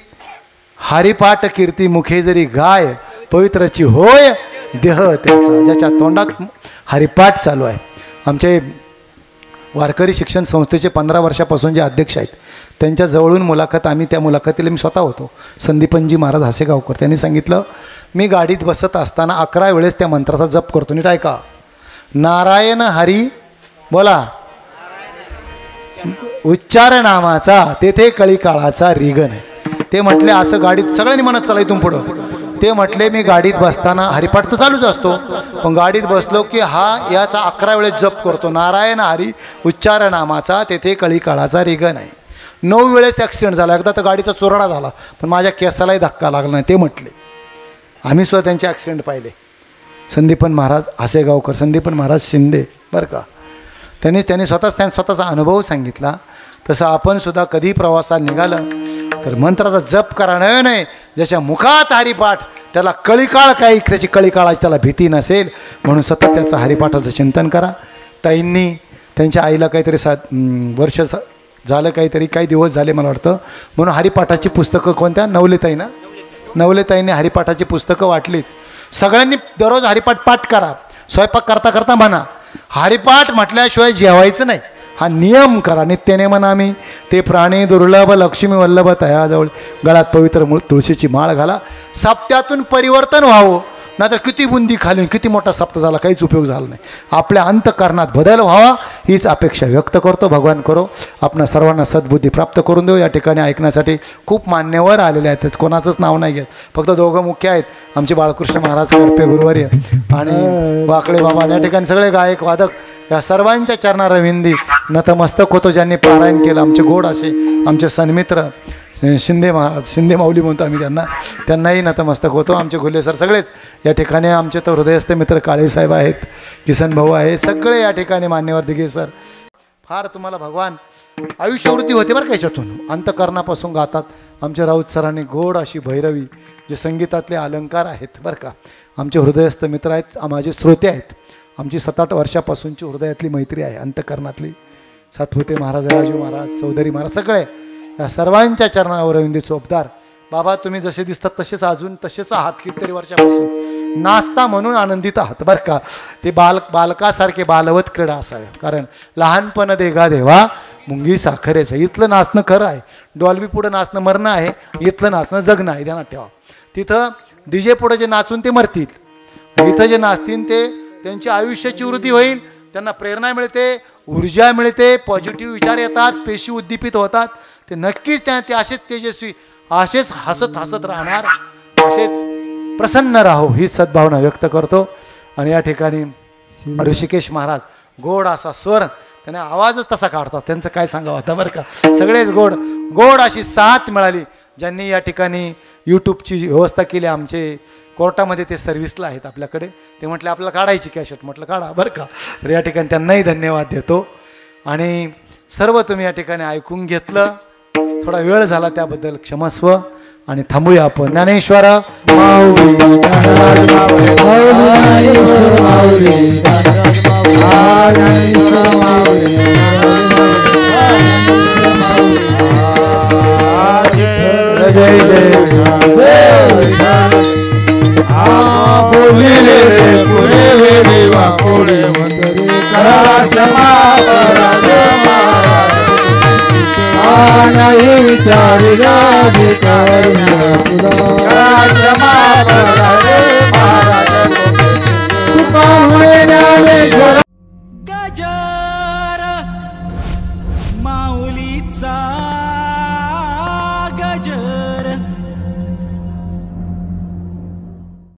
[SPEAKER 2] हरिपाठ कीर्ती मुखे जरी गाय पवित्रची होय देह त्याचा. ज्याच्या तोंडात हरिपाठ चालू आहे. आमचे वारकरी शिक्षण संस्थेचे 15 वर्षापासून जे अध्यक्ष आहेत त्यांच्या जवळून मुलाखत आम्ही त्या मुलाखतीला मी स्वतः होतो. संदीपनजी महाराज हासेगावकर त्यांनी सांगितलं मी गाडीत बसत असताना 11 वेळेस त्या मंत्राचा जप करतो. नीट ऐका. नारायण हरी बोला उच्चार नामाचा तेथे कळी काळाचा रिगण आहे. ते म्हटले असं गाडीत सगळ्यांनी म्हणत चला इथून पुढं. ते म्हटले मी गाडीत बसताना हरिपाठ तर चालूच असतो पण गाडीत बसलो की याचा 11 वेळेस जप करतो. नारायण हरी उच्चार नामाचा तेथे कळी काळाचा रिगण आहे. 9 वेळेस ॲक्सिडेंट झाला. एकदा तर गाडीचा चोरडा झाला पण माझ्या केसालाही धक्का लागला नाही. ते म्हटले आम्ही सुद्धा त्यांचे ॲक्सिडेंट पाहिले. संदीपन महाराज हासेगावकर, संदीपन महाराज शिंदे बरं का. त्यांनी स्वतःचा अनुभव सांगितला. तसं आपण सुद्धा कधी प्रवासात निघालं तर मंत्राचा जप करा नाही. ज्याच्या मुखात हरिपाठ त्याला कळीकाळ काही त्याची कळीकाळाची त्याला भीती नसेल म्हणून सतत त्याचं हरिपाठाचं चिंतन करा. ताईंनी त्यांच्या आईला काहीतरी 7 वर्ष झालं काहीतरी काही दिवस झाले मला वाटतं म्हणून हरिपाठाची पुस्तकं कोणत्या नवलेताईंनी हरिपाठाची पुस्तकं वाटलीत. सगळ्यांनी दररोज हरिपाठ पाठ करा. स्वयंपाक करता करता म्हणा हरिपाठ म्हटल्याशिवाय जेवायचं नाही. हा नियम करा. नित्यनेमन आम्ही ते प्राणी दुर्लभ लक्ष्मी वल्लभ तयाजवळ गळ्यात पवित्र तुळशीची माळ घाला. सप्त्यातून परिवर्तन व्हावं नाहीतर किती बुंदी खाली किती मोठा सप्ताह झाला काहीच उपयोग झाला नाही. आपल्या अंतःकरणात बदल व्हावा हीच अपेक्षा व्यक्त करतो. भगवान करो आपणा सर्वांना सद्बुद्धी प्राप्त करून देऊ. या ठिकाणी ऐकण्यासाठी खूप मान्यवर आलेले आहेत. कोणाचंच नाव नाही घेत. फक्त 2 मुख्य आहेत आमचे बाळकृष्ण महाराज करपे गुरुवर्य आणि वाकळे बाबा. या ठिकाणी सगळे गायक वादक या सर्वांच्या चरणारविंदी नतमस्तक होतो. ज्यांनी पारायण केलं आमचे गोड असे आमचे सन्मित्र शिंदे महाराज, शिंदे माऊली म्हणतो आम्ही त्यांनाही नतमस्तक होतो. आमचे घुले सर सगळेच या ठिकाणी. आमचे तर हृदयस्थ मित्र काळेसाहेब आहेत, किसन भाऊ आहे, सगळे या ठिकाणी मान्यवर दिघे सर. फार तुम्हाला भगवान आयुष्यवृत्ती होते बरं का. याच्यातून अंतकरणापासून गातात आमच्या राऊत सरांनी गोड अशी भैरवी जे संगीतातले अलंकार आहेत बरं का. आमचे हृदयस्थ मित्र आहेत, माझे श्रोते आहेत. आमची 7-8 वर्षापासूनची हृदयातली मैत्री आहे अंतकरणातली. सातपुते महाराज, राजू महाराज, चौधरी महाराज सगळे या सर्वांच्या चरणावर विंदी चोपदार. बाबा तुम्ही जसे दिसतात तसेच अजून तसेच आहात. कितीतरी वर्षापासून नाचता म्हणून आनंदित आहात बरं का. ते बालकासारखे बालवत क्रीडा असावे. कारण लहानपण देगा देवा मुंगी साखरेचं. इथलं नाचणं खरं आहे. डॉल्बी पुढं नाचणं मरणं आहे. इथलं नाचणं जगणं आहे. ध्यानात ठेवा. तिथं डीजे पुढं जे नाचून ते मरतील. इथं जे नाचतील ते त्यांची आयुष्याची वृद्धी होईल. त्यांना प्रेरणा मिळते, ऊर्जा मिळते, पॉझिटिव्ह विचार येतात, पेशी उद्दीपित होतात. ते नक्कीच ते असेच तेजस्वी असेच हसत राहणार, असेच प्रसन्न राहो ही सद्भावना व्यक्त करतो. आणि या ठिकाणी ऋषिकेश महाराज गोड असा स्वर त्याने आवाजच तसा काढतात. त्यांचं काय सांगावं आता बरं का. सगळेच गोड अशी साथ मिळाली. ज्यांनी या ठिकाणी यूट्यूबची व्यवस्था केली आमचे कोर्टामध्ये ते सर्व्हिसला आहेत आपल्याकडे. ते म्हटले आपल्याला काढायची कॅसेट. म्हटलं काढा बरं का. तर या ठिकाणी त्यांनाही धन्यवाद देतो. आणि सर्व तुम्ही या ठिकाणी ऐकून घेतलं. थोडा वेळ झाला त्याबद्दल क्षमस्व आणि थांबूया आपण. ज्ञानेश्वर माऊली जय जय बोलिले पुरे देवा पुरे करा क्षमा नाही विचारिला
[SPEAKER 1] गजर माऊलीचा गजर